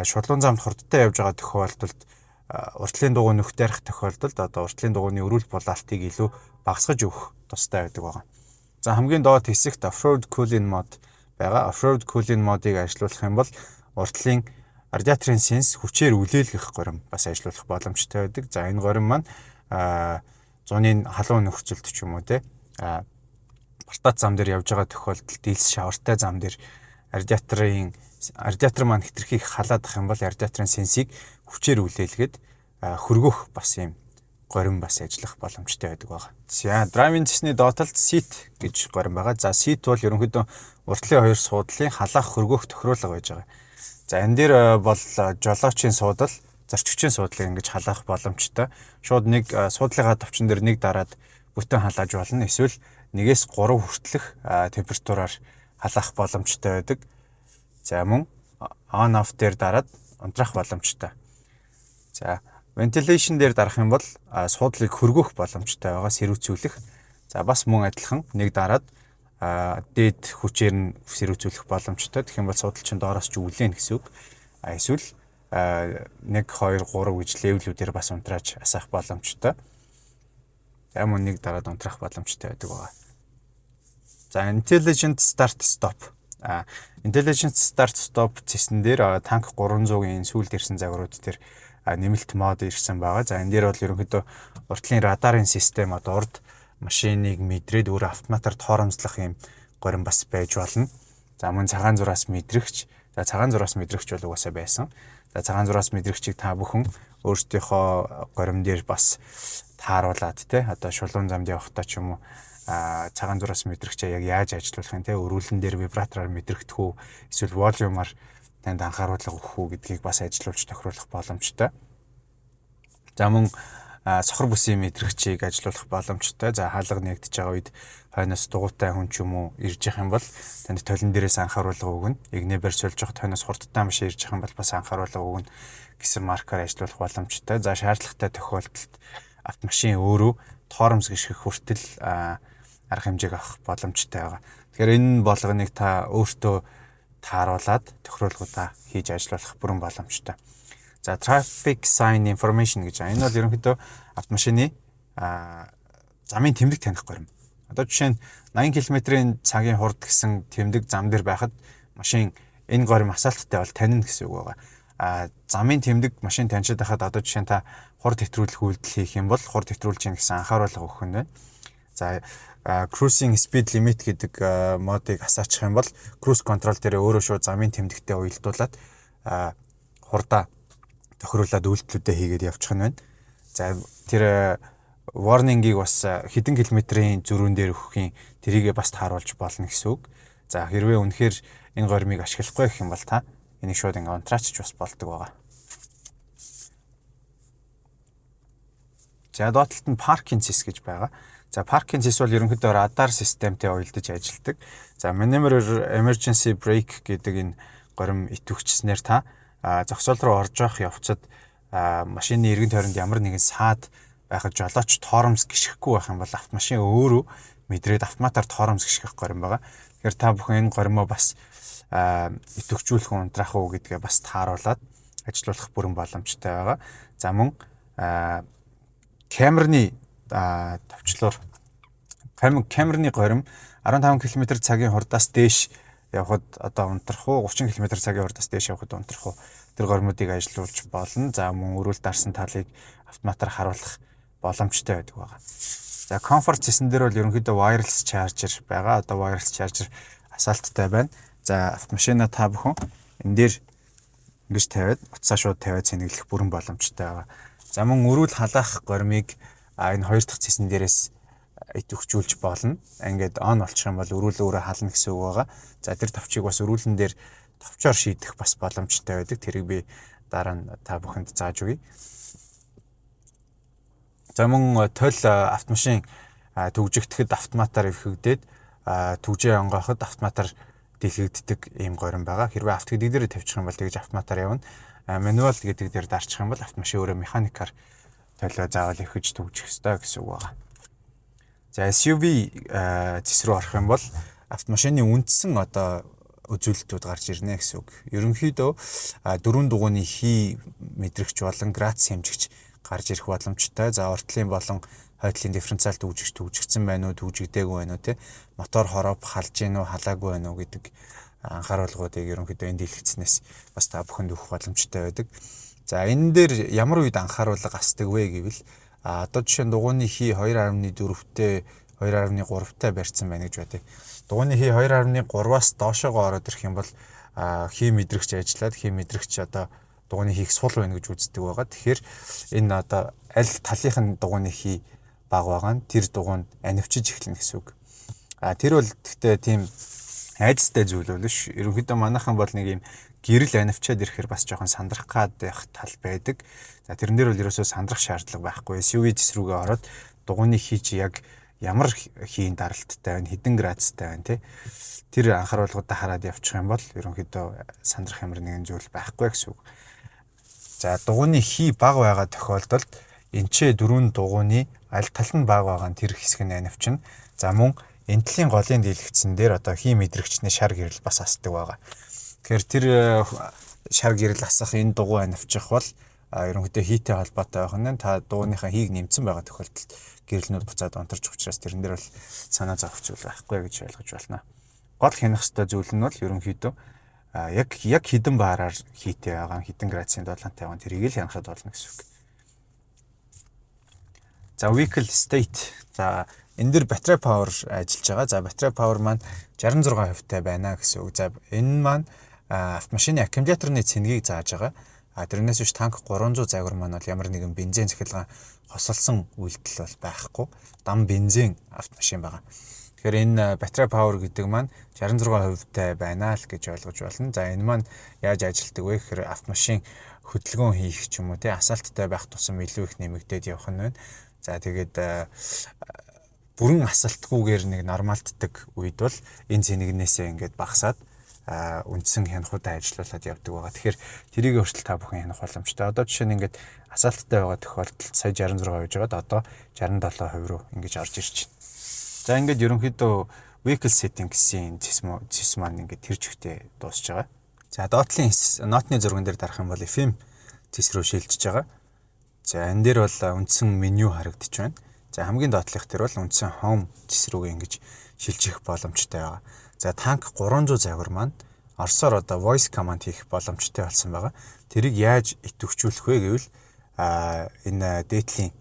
Speaker 1: шудлуун замд хурдтай явж байгаа тохиолдолд уртлын дугуй нүхтэрх тохиолдолд одоо уртлын дугуйны өрүүл булаалтыг илүү багасгаж өгөх тустай байдаг байгаа. За хамгийн доод хэсэгт off-road cooling mode байгаа. Off-road cooling модыг ажиллуулах юм бол уртлын радиаторын сенс хүчээр үлээлгэх горим бас ажиллуулах боломжтой байдаг. За энэ горим маань зуны халуун нөхцөлд ч юм уу те бартад зам дээр явж байгаа тохиолдолд дийлс шавартай зам дээр радиатор маань хэтэрхийх халаадах юм бол радиаторын сенсийг хүчээр үлээлгээд хөргөх бас юм горим бас ажиллах боломжтой байдаг байгаа. За драйвинг цэсний доотлолд seat гэж горим байгаа. За seat бол ерөнхийдөө уртлын хоёр суудлын халаах хөргөх тохируулга байж байгаа. За энэ дээр бол жолоочийн суудал, зорчигчийн суудлыг ингэж халаах боломжтой. Шууд нэг суудлынхаа товчон дээр нэг дараад бүтэн халааж болно. Эсвэл 1-3 хүртэлх температураар халаах боломжтой байдаг. За мөн on off дээр дараад унтраах боломжтой. За ventilation дээр дарах юм бол суудлыг хөргөх боломжтой байгаа, сэрүүцүүлэх. За бас мөн адилхан нэг дараад дээд хүчээр нь сэрүүцүүлэх боломжтой. Тэгэх юм бол суудал чинь доороос ч үлээн гэсэн үг. Эсвэл 1 2 3 гэж левелүүдээр бас унтрааж асаах боломжтой. За мөн нэг дараад унтрах боломжтой байдаг байгаа. За intelligent start stop. Intelligent start stop цэсэн дээр танк 300-ийн сүүлд ирсэн загварууд дээр нэмэлт мод ирсэн байгаа. За энэ дээр бол ерөнхийдөө уртлын радарын систем одоо урд машиныг мэдрээд өөр автоматар тооромжлох юм горим бас байж болно. За мөн цагаан зураас мэдрэгч. За цагаан зураас мэдрэгч бол угаасаа байсан. За цагаан зураас мэдрэгчийг та бүхэн өөрсдийнхөө горим дээр бас тааруулаад те одоо шулуун замд явахдаа ч юм уу цагаан зураас мэдрэгчээ яг яаж ажиллуулах юм те өрүүлэн дээр вибратороор мэдрэгдэх үү эсвэл волюмаар танд анхааруулга өгөх үү гэдгийг бас ажиллуулж тохируулах боломжтой. За мөн сохор бүсийн мэдрэгчийг ажиллуулах боломжтой. За хаалга нэгдэж байгаа үед хойноос дугуйтай хүн ч юм уу ирж явах юм бол танд толон дээрээс анхааруулга өгнө. Игнэ барьж сольж явах хойноос хурдтай машин ирж явах юм бол бас анхааруулга өгнө гэсэн маркаар ажиллуулах боломжтой. За шаардлагатай тохиолдолд автомашин өөрөө тооромс гიშгэх хүртэл арга хэмжээг авах боломжтой байгаа. Тэгэхээр энэ болгоныг та өөртөө тааруулаад тохируулгуудаа хийж ажиллуулах бүрэн боломжтой. За traffic sign information гэж энэ бол ерөнхийдөө автомашины замын тэмдэг таних горим. Одоо жишээ нь 80 км-ийн цагийн хурд гэсэн тэмдэг зам дээр байхад машин энэ горим асаалттай бол танина гэсэн үг байгаа. Замын тэмдэг машин таньчид байхад одоо жишээ нь та хурд хэтрүүлэх үйлдэл хийх юм бол хурд хэтрүүлж гин гэсэн анхааруулга өгөх нь байна. За cruising speed limit гэдэг модыг асаачих юм бол cruise control дээр өөрөө шууд замын тэмдэгтээ уялдуулаад хурдаа тохируулаад үйлдэлүүдээ хийгээд явчих нь байна. За тэр warning-ийг бас хэдэн километрийн зөрүүн дээр өгөхийн тэрийгээ бас тааруулж болно гэсэн үг. За хэрвээ үнэхээр энэ горимыг ашиглахгүй гэх юм бол та энийг шууд ингээ унтраачч бас болдог байгаа. За доотлолт нь parking sys гэж байгаа. За parking sys бол ерөнхийдөө радар системтэй уялдаж ажилладаг. За maneuver emergency brake гэдэг энэ горим итвэгчснээр та зогсоол руу орж явах явцад машины эргэн тойронд ямар нэгэн саад байхад жолооч торомс гიშгэхгүй байх юм бол автомашин өөрөө мэдрээд автоматар торомс гიშгэх горим байгаа. Тэгэхээр та бүхэн энэ горимоо бас итвэгчүүлэх унтраах уу гэдгээ бас тааруулаад ажиллуулах бүрэн боломжтой байгаа. За мөн камерны товчлуур камерны горим 15 км/цагийн хурдаас дээш явхад одоо унтрах уу 30 км/цагийн хурдаас дээш явхад унтрах уу тэр горимуудыг ажиллуулж болно. За мөн өрүүл дарсан талыг автоматар харуулах боломжтой байдаг байгаа. За comfort цэсэн дээр бол ерөнхийдөө wireless charger байгаа. Одоо wireless charger асаалттай байна. За автомашина та бүхэн энэ дээр ингэж тавиад утсаа шууд тавиад цэнэглэх бүрэн боломжтой байгаа. За мөн өрүүл халаах горимыг энэ хоёр дахь цэсэн дээрээс итвэгчүүлж болно. Ингээд on болчих юм бол өрүүл өөрөө хална гэсэн үг байгаа. За тэр товчийг бас өрүүлэн дээр товчоор шийдэх бас боломжтой байдаг. Тэрийг би дараа нь та бүхэнд зааж өгье. За мөн тойл автомашин төгжигдэхэд автоматар эвхэгдээд түгжээ онгооход автоматар дэлгэгддэг ийм горин байгаа. Хэрвээ автогэдэг дээр тавьчих юм бол тэгж автоматар явна. Мануал гэдэг дээр дарчих юм бол автомашин өөрөө механикаар толио заавал эвхэж түгжих ёстой гэсэн үг байгаа. За SUV зэс рүү орох юм бол автомашины үндсэн одоо үзүүлэлтүүд гарч ирнэ гэсэн үг. Ерөнхийдөө дөрвөн дугууны хий мэдрэгч болон градус хэмжигч гарч ирэх боломжтой. За уртлын болон хойдлын дифференциал төгжигдсэн байна уу, төгжигдээгүй байна уу те. Мотор хорооп халж гин үү, халаагүй байна уу гэдэг анхааруулгуудыг ерөнхийдөө энд дэлгэцснээс бас та бүхэнд өгөх боломжтой байдаг. За энэ дээр ямар үед анхааруулга асдаг вэ гэвэл одоо жишээ нь дугууны хий 2.4-тэй 2.3-тай барьсан байна гэж бодъё. Дугууны хий 2.3-аас доошоогоо ороод ирэх юм бол хий мэдрэгч ажиллаад хий мэдрэгч одоо дугууны хийг сул байна гэж үздэг байгаа. Тэгэхээр энэ одоо аль талынх нь дугууны хий бага байгаа нь тэр дугуй нь анивчиж эхэлнэ гэсэн үг. Тэр бол гэхдээ тийм айцтай зүйл бол биш. Ерөнхийдөө манайхан бол нэг юм гэрэл анивчаад ирэхээр бас жоохон сандрах гад байх тал байдаг. За тэрэн дээр бол ерөөсөө сандрах шаардлага байхгүй. SUV зэс рүүгээ ороод дугууны хий чи яг ямар хийн даралттай байна, хэдэн градустай байна тий. Тэр анхааруулгуудаа хараад явчих юм бол ерөнхийдөө сандрах ямар нэгэн зүйл байхгүй гэсэн үг. За дугууны хий бага байгаа тохиолдолд энчээ дөрвөн дугууны аль тал нь бага байгаа нь тэр хэсэг нь анивчна. За мөн энтлийн голын дийлэгдсэн дээр одоо хий мэдрэгчний шар гэрэл бас асдаг байгаа. Тэгэхээр тэр шар гэрэл асах энэ дугуй анивчих бол ерөнхийдөө хийтэй холбоотой байх нь та дугууныхаа хийг нэмсэн байгаа тохиолдолд гэрэлнүүд буцаад онторч учраас тэрэн дээр бол санаа зовох зүйл байхгүй гэж ойлгож байна. Гол хянах ёстой зүйл нь бол ерөнхийдөө яг хідэн баараар хийтэй байгаа хідэн градусын долоонтой байгаа тэрийг л хянахад болно гэсэн үг. За vehicle state. За энэ дэр battery power ажиллаж байгаа. За battery power маань 66% байна гэсэн үг. За энэ маань автомашины аккумуляторны цэнгийг зааж байгаа. Тэрнээс биш танк 300 загвар маань бол ямар нэгэн бензин цахилгаан хосолсон үйлдэл бол байхгүй. Дам бензин автомашин байгаа. Тэгэхээр энэ battery power гэдэг маань 66%-тай байна л гэж ойлгож байна. За энэ маань яаж ажилтдаг вэ гэхээр автомашин хөдөлгөөн хийх ч юм уу тий асфальттай байх тусам илүү их нэмэгдээд явах нь байна. За тэгээд бүрэн асфальтгүйгээр нэг нормалтдаг үед бол энэ цэнэгнээсээ ингээд багасаад үндсэн хянахуудаа ажиллуулад явдаг байгаа. Тэгэхээр тэрийг өөрчлөлт та бүхэн хянах боломжтой. Одоо жишээ нь ингээд асфальттай байгаа тохиолдолд сая 66% жагаад одоо 67% руу ингэж орж ирж байна. За ингээд ерөнхийдөө vehicle setting гэсэн зэс маань ингээд тэр чигтээ дуусж байгаа. За доотлын нотны зурган дээр дарах юм бол FM зэс рүү шилжиж байгаа. За энэ дээр бол үндсэн меню харагдаж байна. За хамгийн доотлих дээр бол үндсэн home зэс рүүгээ ингэж шилжих боломжтой байгаа. За танк 300 загвар маань орсоор одоо voice command хийх боломжтой болсон байгаа. Тэрийг яаж идэвхжүүлэх вэ гэвэл энэ дээдлийн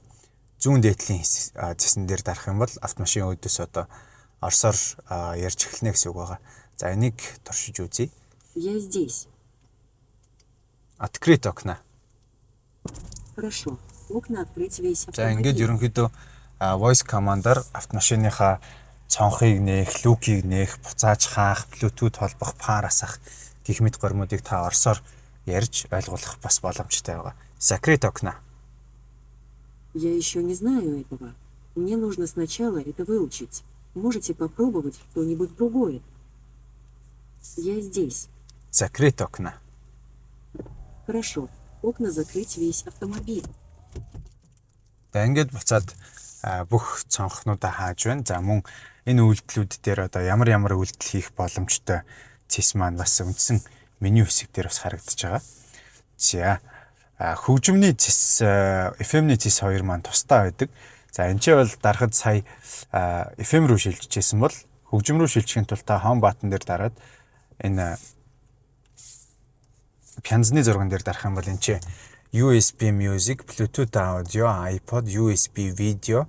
Speaker 1: зүүн дээдлийн зэсэн дээр дарах юм бол автомашин өөдөөс одоо орсоор ярьж эхэлнэ гэсэн үг байгаа. За энийг туршиж үзье.
Speaker 3: Я здесь.
Speaker 1: Открыть окна.
Speaker 3: Хорошо. Окна открыть весь
Speaker 1: За
Speaker 3: автомобиль.
Speaker 1: ингээд ерөнхийдөө voice command-аар автомашиныхаа цонхыг нээх, люкийг нээх, буцааж хаах, Bluetooth холбох, паар асах гэх мэт гормуудыг та орсоор ярьж ойлгуулах бас боломжтой байгаа. Закрыть окна.
Speaker 3: Я еще не знаю этого. Мне нужно сначала это выучить. Можете попробовать что-нибудь другое. Я здесь.
Speaker 1: Закрыть окна.
Speaker 3: Хорошо. Окна закрыть весь автомобиль.
Speaker 1: За ингээд буцаад бүх цонхнуудаа хааж байна. За мөн энэ үйлдэлүүд дээр одоо ямар үйлдэл хийх боломжтой цэс маань бас үндсэн меню хэсэг дээр бас харагдаж байгаа. За хөгжмөний цэс FM-ний цэс хоёр маань тусдаа байдаг. За энэ ч бол дарахад сая FM руу шилжижсэн бол хөгжим рүү шилжихийн тулд та home button дээр дараад энэ пянзны зурган дээр дарах юм бол энэ ч USB music, Bluetooth audio, iPod, USB video,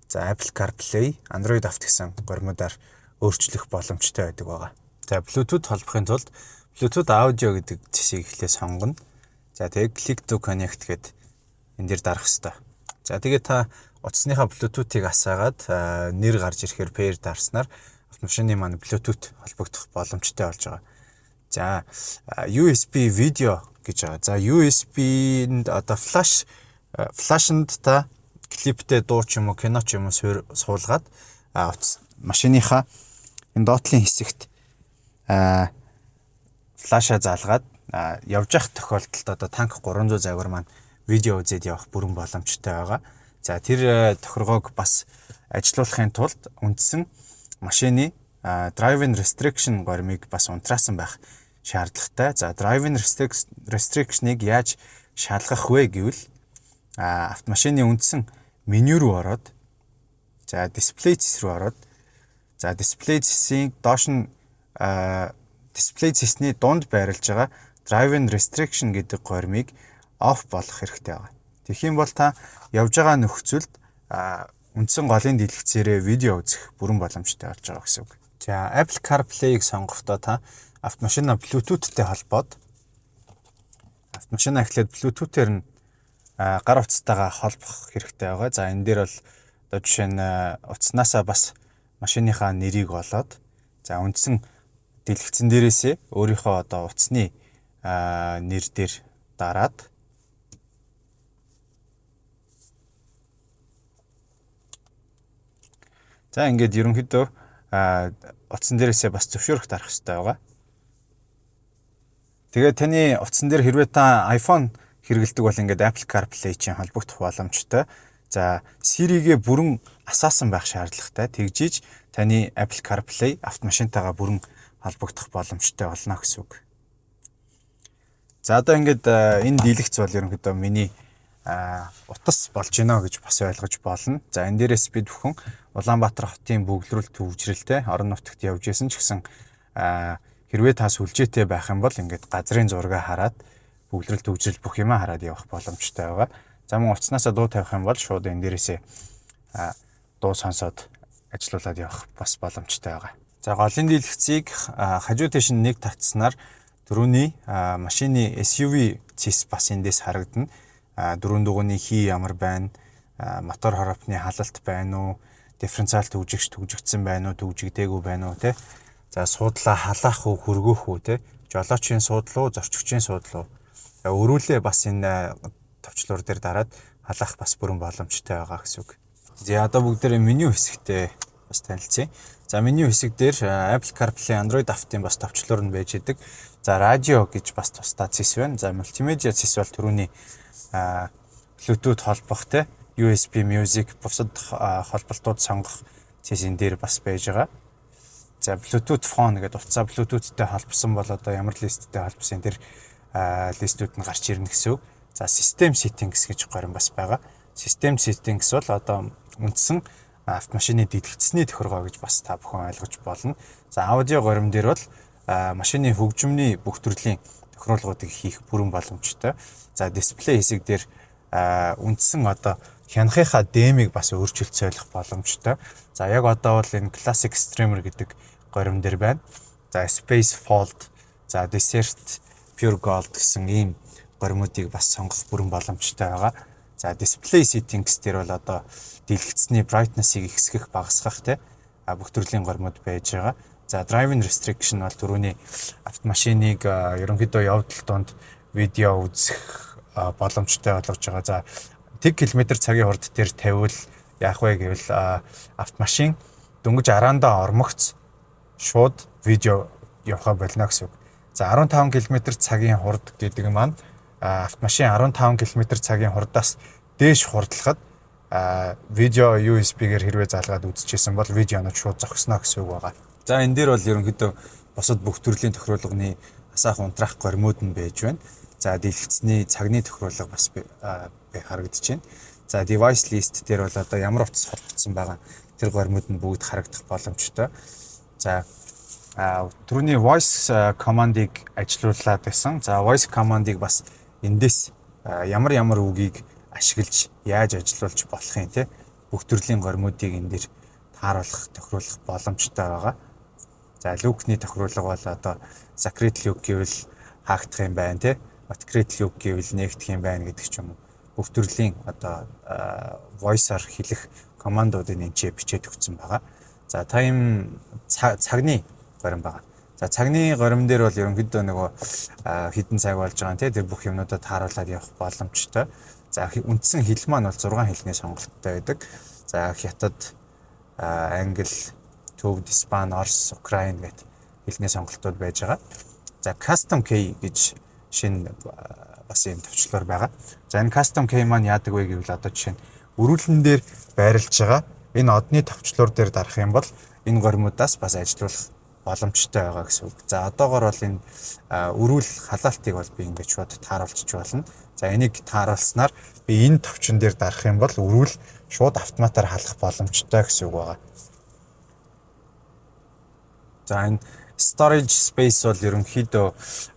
Speaker 1: за Apple CarPlay, Android Auto гэсэн гормуудаар өөрчлөх боломжтой байдаг байгаа. За Bluetooth холбохын тулд Bluetooth audio гэдэг зэсийг эхлээ сонгоно. За тэгээд click to connect гэд энэ дээр дарах хэрэгтэй. За тэгээд та утасныхаа Bluetooth-ыг асаагаад нэр гарч ирэхээр pair дарснаар автомашины маань Bluetooth холбогдох боломжтой болж байгаа. За USB видео гэж байгаа. За USB-нд одоо флашнд та клиптэй дуу ч юм уу, кино ч юм уу суулгаад машиныхаа энэ доотлын хэсэгт флаша заалгаад явж явах тохиолдолд одоо танк 300 загвар маань видео үзээд явах бүрэн боломжтой байгаа. За тэр тохиргоог бас ажилуулахын тулд үндсэн машины driving restriction гормыг бас унтраасан байх шаардлагатай. За driving restriction-ыг яаж шалгах вэ гэвэл автомашины үндсэн меню руу ороод за displays руу ороод за displays-ийн доош нь displays-ний дунд байрлаж байгаа driving restriction гэдэг гормыг off болгох хэрэгтэй байна. Тэгэх юм бол та явж байгаа нөхцөлд үндсэн голын дэлгэцээрээ видео үзэх бүрэн боломжтой болж байгаа гэсэн үг. За Apple CarPlay-г сонгохдоо та автомашина Bluetooth-тэй холбоод автомашина эхлээд Bluetooth-ээр нь гар утастайгаа холбох хэрэгтэй байгаа. За энэ дээр бол одоо жишээ нь утаснасаа бас машиныхаа нэрийг олоод за үндсэн дэлгэцэн дээрээсээ өөрийнхөө одоо утасны нэр дээр дараад за ингээд ерөнхийдөө утсан дээрээсээ бас зөвшөөрөх дарах хэрэгтэй байгаа. Тэгээд таны утсан дээр хэрвээ та iPhone хэрэглэдэг бол ингээд Apple CarPlay чинь холбогдох боломжтой. За Siri-гээ бүрэн асаасан байх шаардлагатай. Тэгжиж таны Apple CarPlay автомашинтайгаа бүрэн холбогдох боломжтой болно гэсэн үг. За одоо ингээд энэ дийлэгц бол ерөнхийдөө миний утас болж гинэ гэж бас ойлгож болно. За энэ дээрээс бид бүхэн Улаанбаатар хотын бөглөрөлт төвжрэлтэй орон нутагт явж исэн ч гэсэн хэрвээ та сүлжээтэй байх юм бол ингээд газрын зургаа хараад бөглөрөлт төвжрэл бүх юмаа хараад явах боломжтой байгаа. За мөн утаснасаа дуу тавих юм бол шууд энэ дээрээсээ дуу сонсоод ажилуулад явах бас боломжтой байгаа. За голын дийлэгцийг хажуу тийш нэг татснаар дөрөвний машины SUV цэс бас эндээс харагдана. Дөрвөн дугууны хий ямар байна, мотор хороофны халалт байна уу, дифференциал төвжигдсэн байна уу, төвжигдээгүй байна уу те. За суудлаа халаах уу, хөргөөх үү те. Жолоочийн суудлуу, зорчигчийн суудлуу. Өрүүлээ бас энэ товчлуур дээр дараад халаах бас бүрэн боломжтой байгаа гэсэн үг. За одоо бүгдээрээ меню хэсэгтээ бас танилцъя. За меню хэсэг дээр Apple CarPlay, Android Auto-ийн бас товчлуур нь байж идэг. За радио гэж бас тусдаа цэс байна. За мультимедиа цэс бол түрүүний Bluetooth холбох те USB Music бусад холболтууд сонгох цэс энэ дээр бас байж байгаа. За Bluetooth phone гэдэг утсаа Bluetooth-тэй холбосон бол одоо ямар листтэй холбосон тэр листүүд нь гарч ирнэ гэсэн үг. За System Settings гэж горим бас байгаа. System Settings бол одоо үндсэн автомашины дэлгэцний тохиргоо гэж бас та бүхэн ойлгож болно. За аудио горим дээр бол машины хөгжмөний бүх төрлийн тохируулгуудыг хийх бүрэн боломжтой. За дисплей хэсэг дээр үндсэн одоо хянахынхаа дэмийг бас өөрчилж солих боломжтой. За яг одоо бол энэ Classic Streamer гэдэг горим дээр байна. За Space Fold, за Desert, Pure Gold гэсэн ийм горимуудыг бас сонгох бүрэн боломжтой байгаа. За Display Settings дээр бол одоо дэлгэцний brightness-ыг ихсгэх, багасгах те бүх төрлийн горимууд байж байгаа. За Driving Restriction бол түрүүний автомашиныг ерөнхийдөө явдал донд видео үзэх боломжтой болгож байгаа. За 1 км/цагийн хурд дээр тавиул яах вэ гэвэл автомашин дөнгөж араандаа ормогц шууд видео явахаа болно гэсэн үг. За 15 км/цагийн хурд гэдэг маань автомашин 15 км/цагийн хурдаас дээш хурдлахад видео USB-гээр хэрвээ залгаад үзчихсэн бол видеонууд шууд зогсноо гэсэн үг байгаа. За энэ дээр бол ерөнхийдөө бусад бүх төрлийн тохируулгын асаах унтраах горимууд нь байж байна. За дэлгэцний цагны тохируулга бас харагдаж байна. За device list дээр бол одоо ямар утас холбогдсон байгаа тэр горимууд нь бүгд харагдах боломжтой. За түрүүний voice command-ыг ажилуулад байсан. За voice command-ыг бас эндээс ямар үгийг ашиглаж яаж ажилуулж болох юм те бүх төрлийн горимуудыг энэ дээр тааруулах, тохируулах боломжтой байгаа. За look-ний тохируулга бол одоо secret look гэвэл хаагдах юм байна те. Secret look гэвэл нээгдэх юм байна гэдэг ч юм уу. Бүх төрлийн одоо voice-аар хэлэх командуудыг энэ бичээд өгсөн байгаа. За time цагны горим байгаа. За цагны горим дээр бол ерөнхийдөө нөгөө хідэн цаг болж байгаа тийм тэр бүх юмнуудад тааруулаад явах боломжтой. За үндсэн хэл маань бол 6 хэлний сонголттой байдаг. За Хятад, Англи, Төвд, Испани, Орос, Украин гэх хэлний сонголтууд байж байгаа. За Custom Key гэж шинэ бас юм төвчлөр байгаа. За энэ Custom Key маань яадаг вэ гэвэл одоо жишээ нь өрүүлэн дээр байрлаж байгаа энэ одны төвчлөр дээр дарах юм бол энэ горимудаас бас ажиллуулах боломжтой байгаа гэсэн үг. За одоогоор бол энэ өрүүл халаалтыг бол би ингэж шууд тааруулчих болно. За энийг тааруулснаар би энэ төвчин дээр дарах юм бол өрүүл шууд автоматар халах боломжтой гэсэн үг байгаа. За энэ storage space бол ерөнхийдөө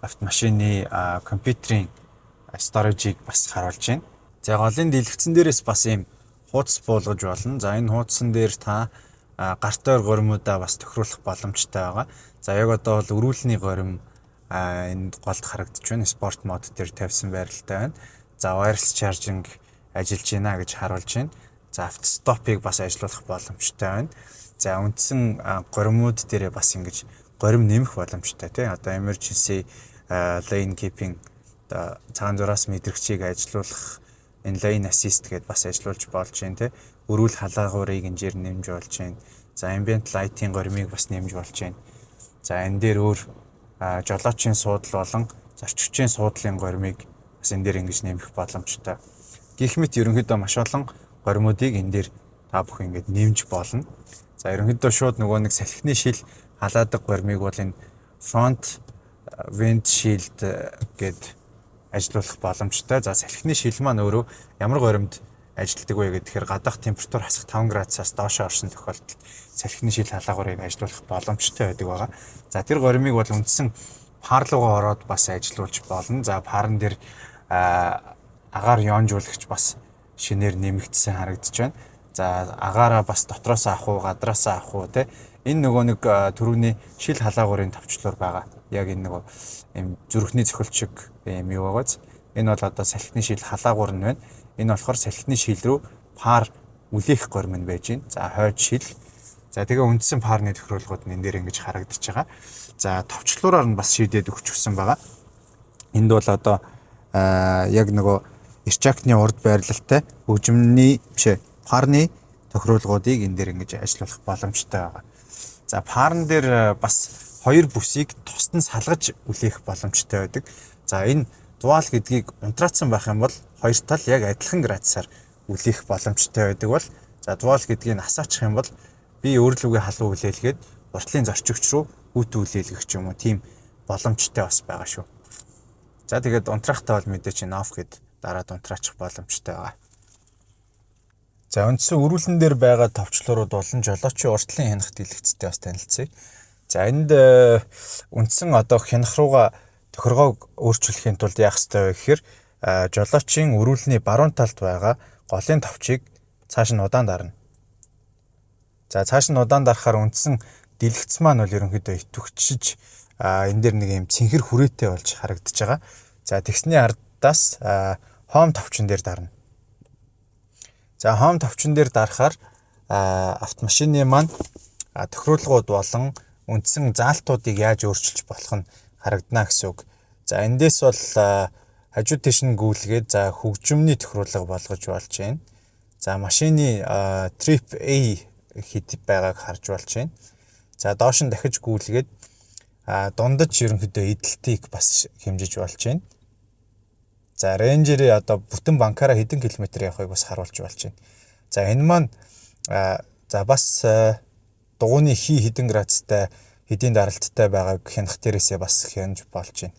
Speaker 1: автомашины компьютерийн storage-ийг бас харуулж байна. За голын дэлгэцэн дээрээс бас ийм хуудас буулгаж болно. За энэ хуудсан дээр та гартойр горимудаа бас тохируулах боломжтой байгаа. За яг одоо бол өрүүлний горим энд голд харагдаж байна. Спорт мод дээр тавьсан байралтай байна. За wireless charging ажиллаж байна гэж харуулж байна. За автостопыг бас ажиллуулах боломжтой байна. За үндсэн горимуд дээрээ бас ингэж горим нэмэх боломжтой тийм. Одоо emergency lane keeping цагаан зураас мэдрэгчийг ажиллуулах энэ lane assist гэдээ бас ажиллуулж болж байна тийм. Өрүүл халаагуурыг инжээр нэмж болж байна. За ambient light-ийн горимыг бас нэмж болж байна. За энэ дээр өөр жолоочийн суудлал болон зорчигчийн суудлын горимыг бас энэ дээр ингэж нэмэх боломжтой. Гэх мэт ерөнхийдөө маш олон горимуудыг энэ дээр та бүхэн ингэж нэмж болно. За ерөнхийдөө шууд нөгөө нэг салхины шил халаадаг горимыг бол энэ front windshield гэд ажиллуулах боломжтой. За салхины шил маань өөрөө ямар горимд ажилтдаг вэ гэхээр гадаах температур хасах 5 градусаас доош орсон тохиолдолд салхины шил халаагуурыг ажиллуулах боломжтой байдаг байгаа. За тэр горимыг бол үндсэн пар руугаа ороод бас ажиллуулж болно. За парн дээр агаар ёонжуулагч бас шинээр нэмэгдсэн харагдаж байна. За агаараа бас дотроос авах уу, гадраас авах уу те энэ нөгөө нэг түрүүний шил халаагуурын товчлуур байгаа. Яг энэ нөгөө юм зүрхний цохилт шиг юм юу байгааз. Энэ бол одоо салхины шил халаагуур нь байна. Энэ болохоор салхины шил рүү пар үлээх горим нь байж байна. За хойд шил. За тэгээ үндсэн парны тохируулгууд нь энэ дээр ингэж харагдаж байгаа. За товчлуураар нь бас шийдээд өгч өгсөн байгаа. Энд бол одоо яг нөгөө эрчаакны урд байрлалтай хөгжмөний бишээ парны тохируулгуудыг энэ дээр ингэж ажиллуулах боломжтой байгаа. За парн дээр бас хоёр бүсийг тусдан салгаж үлээх боломжтой байдаг. За энэ дуал гэдгийг унтраацсан байх юм бол хоёр тал яг адилхан градусаар үлээх боломжтой байдаг бол за дуал гэдгийг асаачих юм бол би өөрлөгөө халуун үлээлгээд уртлын зорчигч руу хүүтэн үлээлгэх ч юм уу тийм боломжтой бас байгаа шүү. За тэгээд унтраахтаа бол мэдээч энэ off гэд дараад унтраачих боломжтой байгаа. За үндсэн өрүүлэн дээр байгаа товчлуурууд болон жолоочийн уртлын хянах дэлгэцтэй бас танилцъя. За энд үндсэн одоо хянах руугаа тохиргоог өөрчилөхийн тулд яах ёстой вэ гэхээр жолоочийн өрүүлний баруун талд байгаа голын товчийг цааш нь удаан дарна. За цааш нь удаан дарахаар үндсэн дэлгэц маань бол ерөнхийдөө итвэгчж энэ дээр нэг юм цэнхэр хүрээтэй болж харагдаж байгаа. За тэгсний ардаас хоом товчин дээр дарна. За хоом товчин дээр дарахаар автомашины маань тохируулгууд болон үндсэн заалтуудыг яаж өөрчилж болох нь харагдана гэсэн үг. За эндээс бол хажуу тийш нь гүйлгээд за хөгжмөний тохируулга болгож болж байна. За машины Trip A хэд байгааг харж болж байна. За доош нь дахиж гүйлгээд дундаж ерөнхийдөө эдэлтийг бас хэмжиж болж байна. За рейнжерээ одоо бүтэн банкаараа хэдэн километр явахыг бас харуулж болж байна. За энэ маань за бас дугууны хий хэдэн градустай хэдийн даралттай байгааг хянах дээрээсээ бас хянж болж байна.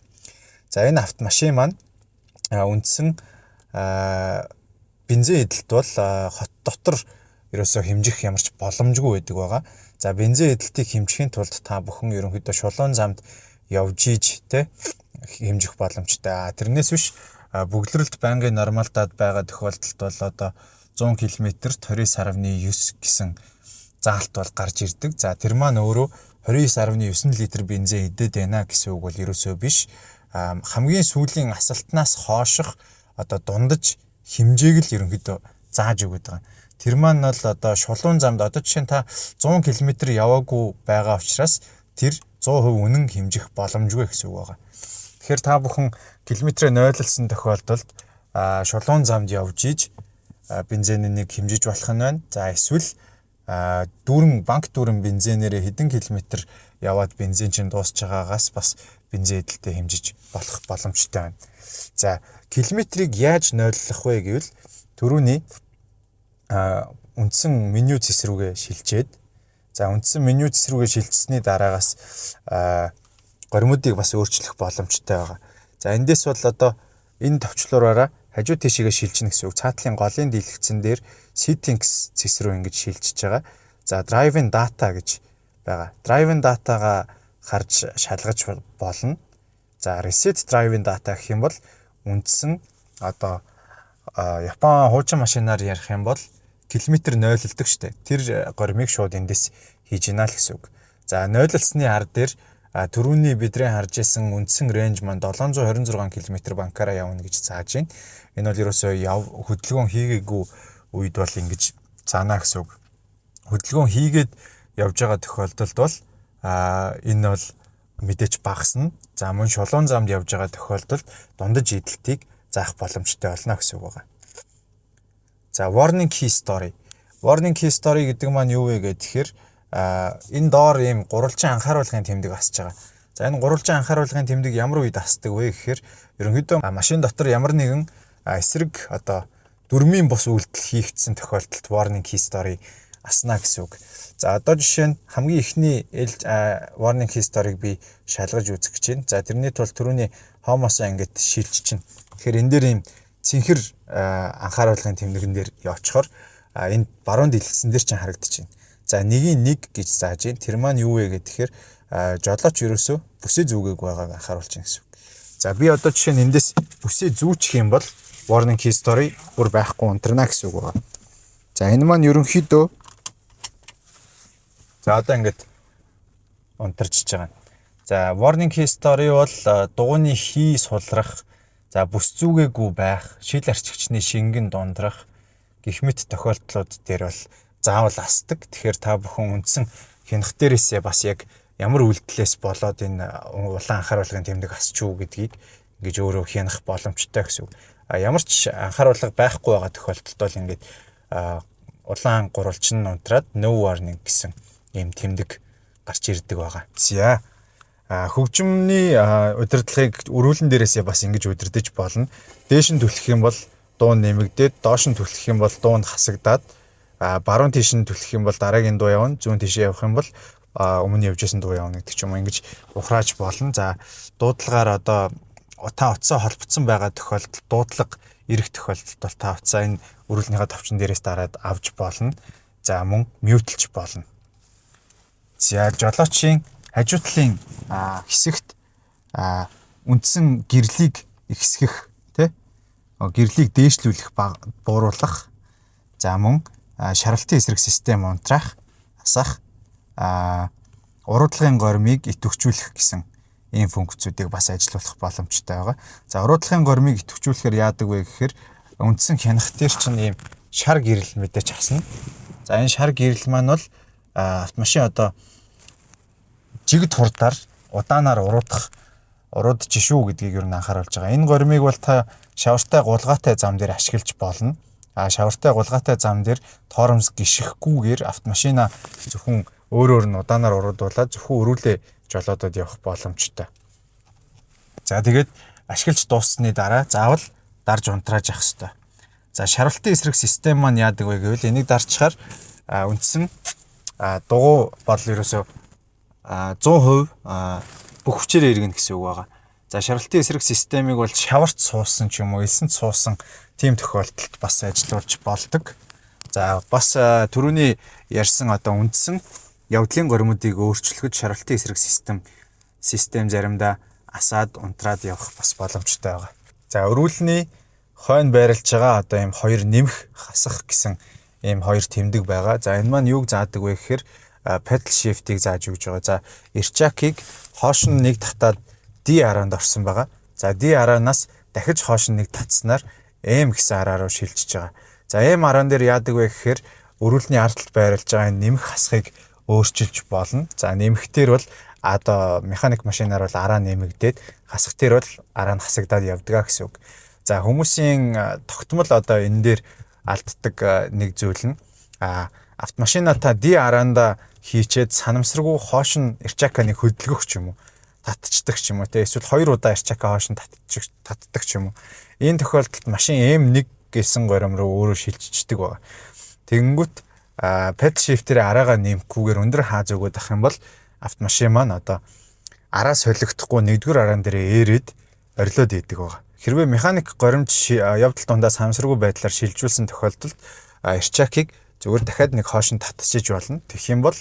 Speaker 1: За энэ автомашин маань үндсэн бензин эдэлт бол хот дотор ерөөсөө хэмжих ямарч боломжгүй байдаг байгаа. За бензин эдэлтийг хэмжихийн тулд та бүхэн ерөнхийдөө шулуун замд явж ийж те хэмжих боломжтой. Тэрнээс биш бөглөрөлт байнгын нормалтад байгаа тохиолдолд бол одоо 100 км-т 29.9 гэсэн заалт бол гарч ирдэг. За тэр маань өөрөө 29.9 литр бензин эдээд байна гэсэн үг бол ерөөсөө биш. Хамгийн сүүлийн асалтнаас хооших одоо дундаж хэмжээг л ерөнхийдөө зааж өгöd байгаа. Тэр маань бол одоо шулуун замд одоо жишээ нь та 100 км яваагүй байгаа учраас тэр 100% үнэн хэмжих боломжгүй гэсэн үг байгаа. Тэгэхээр та бүхэн километрээ нойлолсон тохиолдолд шулуун замд явж иж бензинийг хэмжиж болох нь байна. За эсвэл банк дүүрэн бензинээрээ хэдэн километр яваад бензин чинь дуусч байгаагаас бас бензин эдэлтэй хэмжиж болох боломжтой байна. За километрийг яаж нойлох вэ гэвэл түрүүний үндсэн меню зэс рүүгээ шилжээд үндсэн меню зэс рүүгээ шилжсэний дараагаас горимуудыг бас өөрчлөх боломжтой байгаа. За эндээс бол одоо энэ товчлуураараа хажуу тийшээгээ шилжинэ гэсэн үг. Цаатлын голын дийлэгцэн дээр settings зэс рүү ингэж шилжиж байгаа. За driving data гэж байгаа. Driving data-га харж шалгаж болно. За reset driving data гэх юм бол үндсэн одоо Япон хуучин машинаар ярих юм бол километр нойлолдог штэ. Тэр горимыг шууд эндээс хийж гинэ л гэсэн үг. За нойлолсны хар дээр түрүүний бидний харж исэн үндсэн рейнж маань 726 км банкаараа явна гэж зааж байна. Энэ бол ерөөсөө хөдөлгөөн хийгээгүй үед бол ингэж заана гэсэн үг. Хөдөлгөөн хийгээд явж байгаа тохиолдолд бол энэ бол мэдээж багасна. За мөн шулуун замд явж байгаа тохиолдолд дундаж эдэлтийг заах боломжтой болно гэсэн үг байна. За warning key story. Warning key story гэдэг маань юу вэ гэхээр энэ доор ийм гурвалжин анхааруулгын тэмдэг асж байгаа. За энэ гурвалжин анхааруулгын тэмдэг ямар үед асдаг вэ гэхээр ерөнхийдөө машин дотор ямар нэгэн эсрэг одоо дүрмийн бус үйлдэл хийгдсэн тохиолдолд warning key story аснаа гэсэн үг. За одоо жишээ нь хамгийн ихний warning key story-г би шалгаж үзэх гэж байна. За тэрний тулд түрүүний хомосоо ингээд шилжиж чинь. Тэгэхээр энэ дээр ийм цэнхэр анхааруулгын тэмдэгэн дээр явчихоор энэ баруун дэлгэцэн дээр чинь харагдчихэв. За 1-1 гэж зааж байна. Тэр маань юу вэ гэхээр жолооч ерөөсөө бүсээ зүүгээг байгааг анхааруулж байна гэсэн үг. За би одоо жишээ нь эндээс бүсээ зүүчих юм бол warning key story бүр байхгүй унтрана гэсэн үг байна. За энэ маань ерөнхийдөө за одоо ингээд унтарчж байгаа. За warning key story бол дугуйны хий сулрах, за бүс зүүгээгүй байх, шил арчигчны шингэн дундрах гэх мэт тохиолдлууд дээр бол заавал асдаг. Тэгэхээр та бүхэн үндсэн хянах дээрээсээ бас яг ямар үйлдэлээс болоод энэ улаан анхааруулгын тэмдэг асч юу гэдгийг ингэж өөрөө хянах боломжтой гэсэн үг. Ямар ч анхааруулга байхгүй байгаа тохиолдолд бол ингээд улаан гурвалжин унтраад no warning гэсэн ийм тэмдэг гарч ирдэг байгаа. За хөгжмөний удирдлагыг өрүүлэн дээрээсээ бас ингэж удирдах болно. Дээш нь түлхэх юм бол дуун нэмэгдээд, доош нь түлхэх юм бол дуун хасагдаад, баруун тийш нь түлхэх юм бол дараагийн дуу явна, зүүн тийшээ явах юм бол өмнө явж исэн дуу явна гэдэг ч юм уу ингэж ухрааж болно. За дуудлагаар одоо та утсаа холбогдсон байгаа тохиолдолд дуудлага ирэх тохиолдолд бол та утсаа энэ өрүүлнийхээ товчон дээрээс дараад авч болно. За мөн мьютлж болно. За жолоочийн хажуу талын хэсэгт үндсэн гэрлийг ихсгэх гэрлийг дээшлүүлэх бууруулах, за мөн шаргалтын эсрэг систем унтраах, асах, уруудлын горимыг идэвхжүүлэх гэсэн ийм функцүүдийг бас ажиллуулах боломжтой байгаа. За уруудлын горимыг идэвхжүүлэхээр яадаг вэ гэхээр үндсэн хянах дээр чинь ийм шар гэрэл мэдээж хасна. За энэ шар гэрэл маань бол автомашин одоо жигд хурдаар удаанаар уруудж шүү гэдгийг юу н анхааруулж байгаа. Энэ горимыг бол та шавартай гулгаатай зам дээр ашиглаж болно. Шавартай гулгаатай зам дээр тоормс гიშгэхгүйгээр автомашина зөвхөн өөр нь удаанаар уруудуулаад зөвхөн өрүүлээ жолоодод явах боломжтой. За тэгээд ашиглаж дууссаны дараа заавал дарж унтрааж явах ёстой. За шаргалтын эсрэг систем маань яадаг вэ гэвэл энийг дарчхаар үндсэн дугуй бол ерөөсөө 100% бүх хүчээр иргэнэ гэсэн үг байгаа. За шаргалтын эсрэг системийг бол шаварт суусан ч юм уу, элсэнд суусан тийм тохиолдолд бас ажиллуулж болдог. За бас түрүүний ярьсан одоо үндсэн явдлын горимуудыг өөрчлөхөд шаргалтын эсрэг систем заримдаа асаад унтраад явах бас боломжтой байгаа. За өрүүлний хойно байрлаж байгаа одоо ийм хоёр нэмэх, хасах гэсэн ийм хоёр тэмдэг байгаа. За энэ маань юуг заадаг вэ гэхээр pedal shift-ийг зааж өгж байгаа. За эрчакийг хоош нь нэг татаад D араанд орсон байгаа. За D араанаас дахиж хоош нь нэг татснаар M гэсэн араа руу шилжиж байгаа. За M араан дээр яадаг вэ гэхээр өрүүлний ард талд байрлаж байгаа нэмэх хасахыг өөрчилж болно. За нэмэхтэр бол одоо механик машинаар бол араа нэмэгдээд хасах дээр бол араа нь хасагдаад явдаг гэсэн үг. За хүмүүсийн тогтмол одоо энэ дээр алддаг нэг зүйл нь автомашина та ди араанда хийчээд санамсаргүй хоош нь эрчаканыг хөдөлгөх ч юм уу, татчихдаг ч юм уу те, эсвэл 2 удаа эрчака хоош нь татдаг ч юм уу. Энэ тохиолдолд машин M1 гэсэн горимроо өөрөө шилжчихдэг байна. Тэгэнгүүт педал шифтэрээ араагаа нэмэхгүйгээр өндөр хааз өгöd ах юм бол автомашин маань одоо араа солигдохгүй нэгдүгээр араан дээрээ ээрэд орилоод идэг байна. Хэрвээ механик горимж явдал дундаа санамсаргүй байдлаар шилжүүлсэн тохиолдолд эрчакийг зүгээр дахиад нэг хоош нь татчихж болно. Тэгэх юм бол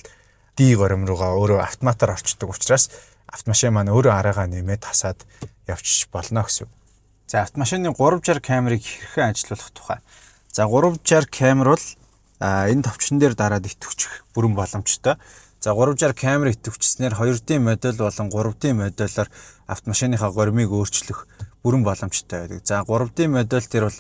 Speaker 1: D горим руугаа өөрөө автоматар орчдөг учраас автомашин маань өөрөө араагаа нэмээд тасаад явчих болно гэсэн. За автомашины 360 камерыг хэрхэн ажилуулах тухай. За 360 камер бол энэ товчон дээр дараад идэвхжих бүрэн боломжтой. За 360 камер идэвхжснээр 2D модель болон 3D моделлоор автомашиныхаа горимыг өөрчлөх бүрэн боломжтой байдаг. За 3D модель дээр бол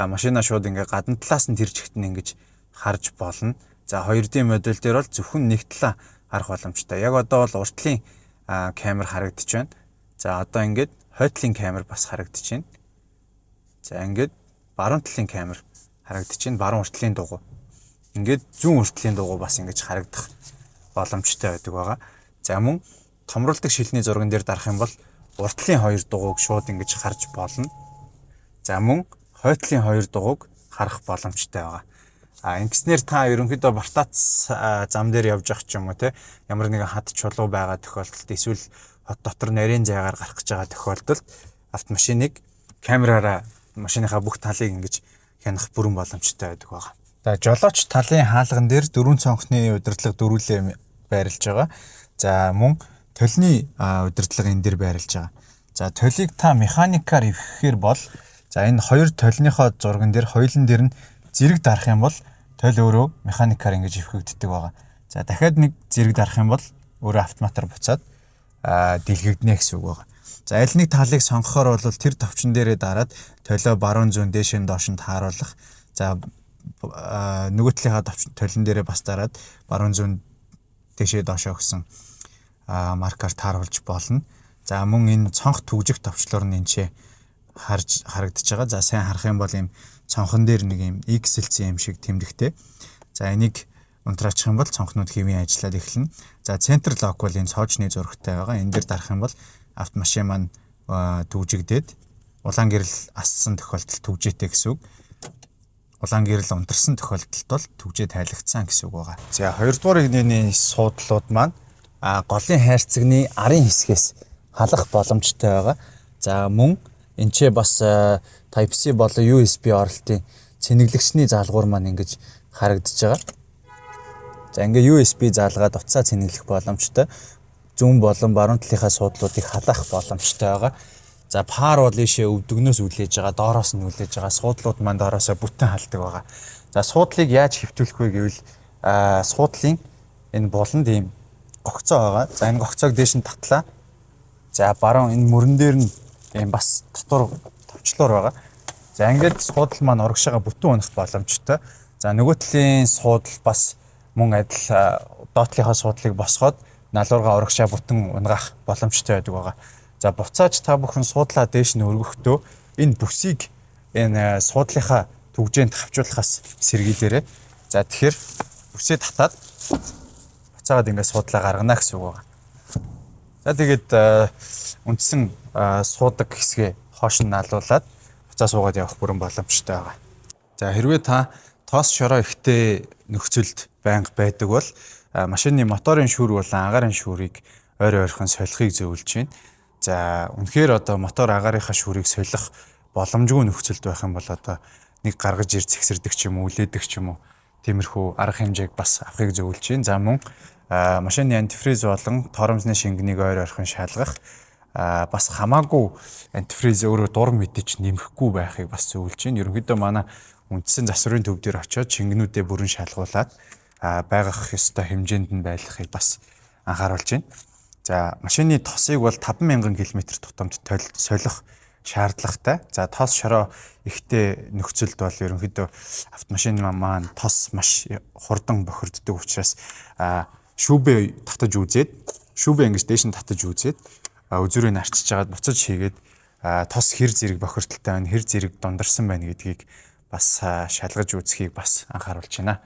Speaker 1: машина шууд ингээ гадна талаас нь тэржихт нь ингэж харж болно. За 2D модель дээр бол зөвхөн нэг талаа харах боломжтой. Яг одоо бол уртлын камер харагдаж байна. За одоо ингээд хойтлын камер бас харагдаж байна. За ингээд баруун талын камер харагдаж байна. Баруун уртлын дугуй. Ингээд зүүн уртлын дугуй бас ингэж харагдах боломжтой байдаг байгаа. За мөн томруулдаг шилний зурган дээр дарах юм бол уртлын 2 дугуйг шууд ингэж харж болно. За мөн хойтлын 2 дугуйг харах боломжтой байгаа. Ингэснээр та ерөнхийдөө бартац зам дээр явж явах ч юм уу те, ямар нэгэн хад чулуу байгаа тохиолдолд эсвэл хот дотор нарийн зайгаар гарах гэж байгаа тохиолдолд автомашиныг камераараа машиныхаа бүх талыг ингэж хянах бүрэн боломжтой байдаг байна. За жолооч талын хаалган дээр 4 цонхны удирдлага дөрвөлээ байрлаж байгаа. За мөн толны удирдлага энэ дээр байрлаж байгаа. За толыг та механикаар эвхэхээр бол за энэ хоёр толныхоо зурган дээр хоёулын дээр нь зэрэг дарах юм бол тол өөрөө механикаар ингэж эвхэгддэг байгаа. За дахиад нэг зэрэг дарах юм бол өөрөө автоматар буцаад дэлгэгдэнэ гэсэн үг байгаа. За аль нэг талыг сонгохоор бол тэр товчон дээрээ дараад толио баруун зүүн дээш нь доош нь тааруулах. За нөгөө талынхаа толон дээрээ бас дараад баруун зүүн дээшээ доошоо гэсэн маркаар тааруулж болно. За мөн энэ цонх түгжих товчлоор нь энэ харагдаж байгаа. За сайн харах юм бол ийм цонхон дээр нэг юм XLC юм шиг тэмдэгтэй. За энийг унтраачих юм бол цонхнууд хэвийн ажиллаад эхэлнэ. За центр лок бол энэ цоочны зурагтай байгаа. Энэ дээр дарах юм бол автомашин маань түгжигдээд улаан гэрэл ассан тохиолдолд түгжээтэй гэсэн үг. Улаан гэрэл унтарсан тохиолдолд бол түгжээ тайлагдсан гэсэн үг байгаа. За хоёрдугаар игнэний суудлууд маань голын хайрцагны арын хэсгээс халах боломжтой байгаа. За мөн энэчээ бас Type-C болон USB оролтын цэнэглэгчний заалгуур маань ингэж харагдаж байгаа. За ингээ USB заалгаад утсаа цэнэглэх боломжтой. Зүүн болон баруун талынхаа суудлуудыг халаах боломжтой байгаа. За пар бол ийшээ өвдөгнөөс үлээж байгаа, доороос нь үлээж байгаа. Суудлууд маань доороосоо бүтэн халдаг байгаа. За суудлыг яаж хэвтүүлэх вэ гэвэл суудлын энэ буланд ийм гогцоо байгаа. За энэ гогцоог дээш нь татлаа. За баруун энэ мөрөн дээр нь ийм бас дотор товчлоор байгаа. За ингээд суудал маань урагшаага бүтэн унах боломжтой. За нөгөө талын суудал бас мөн адил доотлынхаа суудлыг босгоод налуургаа урагшаа бүтэн унгах боломжтой байдаг байгаа. За буцааж та бүхэн суудлаа дээш нь өргөхдөө энэ бүсийг энэ суудлынхаа түгжээнд хавчуулахаас сэргийлээрэй. За тэгэхээр бүсээ татаад буцаагаад ингээд суудлаа гаргана гэсэн үг байгаа. За тэгээд үндсэн суудаг хэсгээ хоош нь налуулаад буцаа суугаад явах бүрэн боломжтой байгаа. За хэрвээ та тоос шороо ихтэй нөхцөлд байнга байдаг бол машины моторын шүүр болон агаарын шүүрийг ойр ойрхон солихыг зөвлөж байна. За үнэхээр одоо мотор агаарынхаа шүүрийг солих боломжгүй нөхцөлд байх юм бол одоо нэг гаргаж ир зэгсэрдэг ч юм уу, үлээдэг ч юм уу, тиймэрхүү арга хэмжээг бас авахыг зөвлөж байна. За мөн машины антифриз болон торомсны шингэнийг ойр ойрхон шалгах, бас хамаагүй антифриз өөрөө дур мэдэж нэмэхгүй байхыг бас зөвлөж байна. Ерөнхийдөө манай үндсэн засварын төв дээр очиод шингэнүүдээ бүрэн шалгуулад байгах ёстой хэмжээнд нь байлгахыг бас анхааруулж байна. За машины тосыг бол 5000 км тутамд солих шаардлагатай. За тос шороо ихтэй нөхцөлд бол ерөнхийдөө автомашин маань тос маш хурдан бохирддог учраас шүүбээ татаж үзээд шүүбээ ингэж дээш нь татаж үзээд үзүүрийг арчиж жагаад буцаж хийгээд тос хэр зэрэг бохирдолтой байна, хэр зэрэг дундарсан байна гэдгийг бас шалгаж үзхийг бас анхааруулж байна.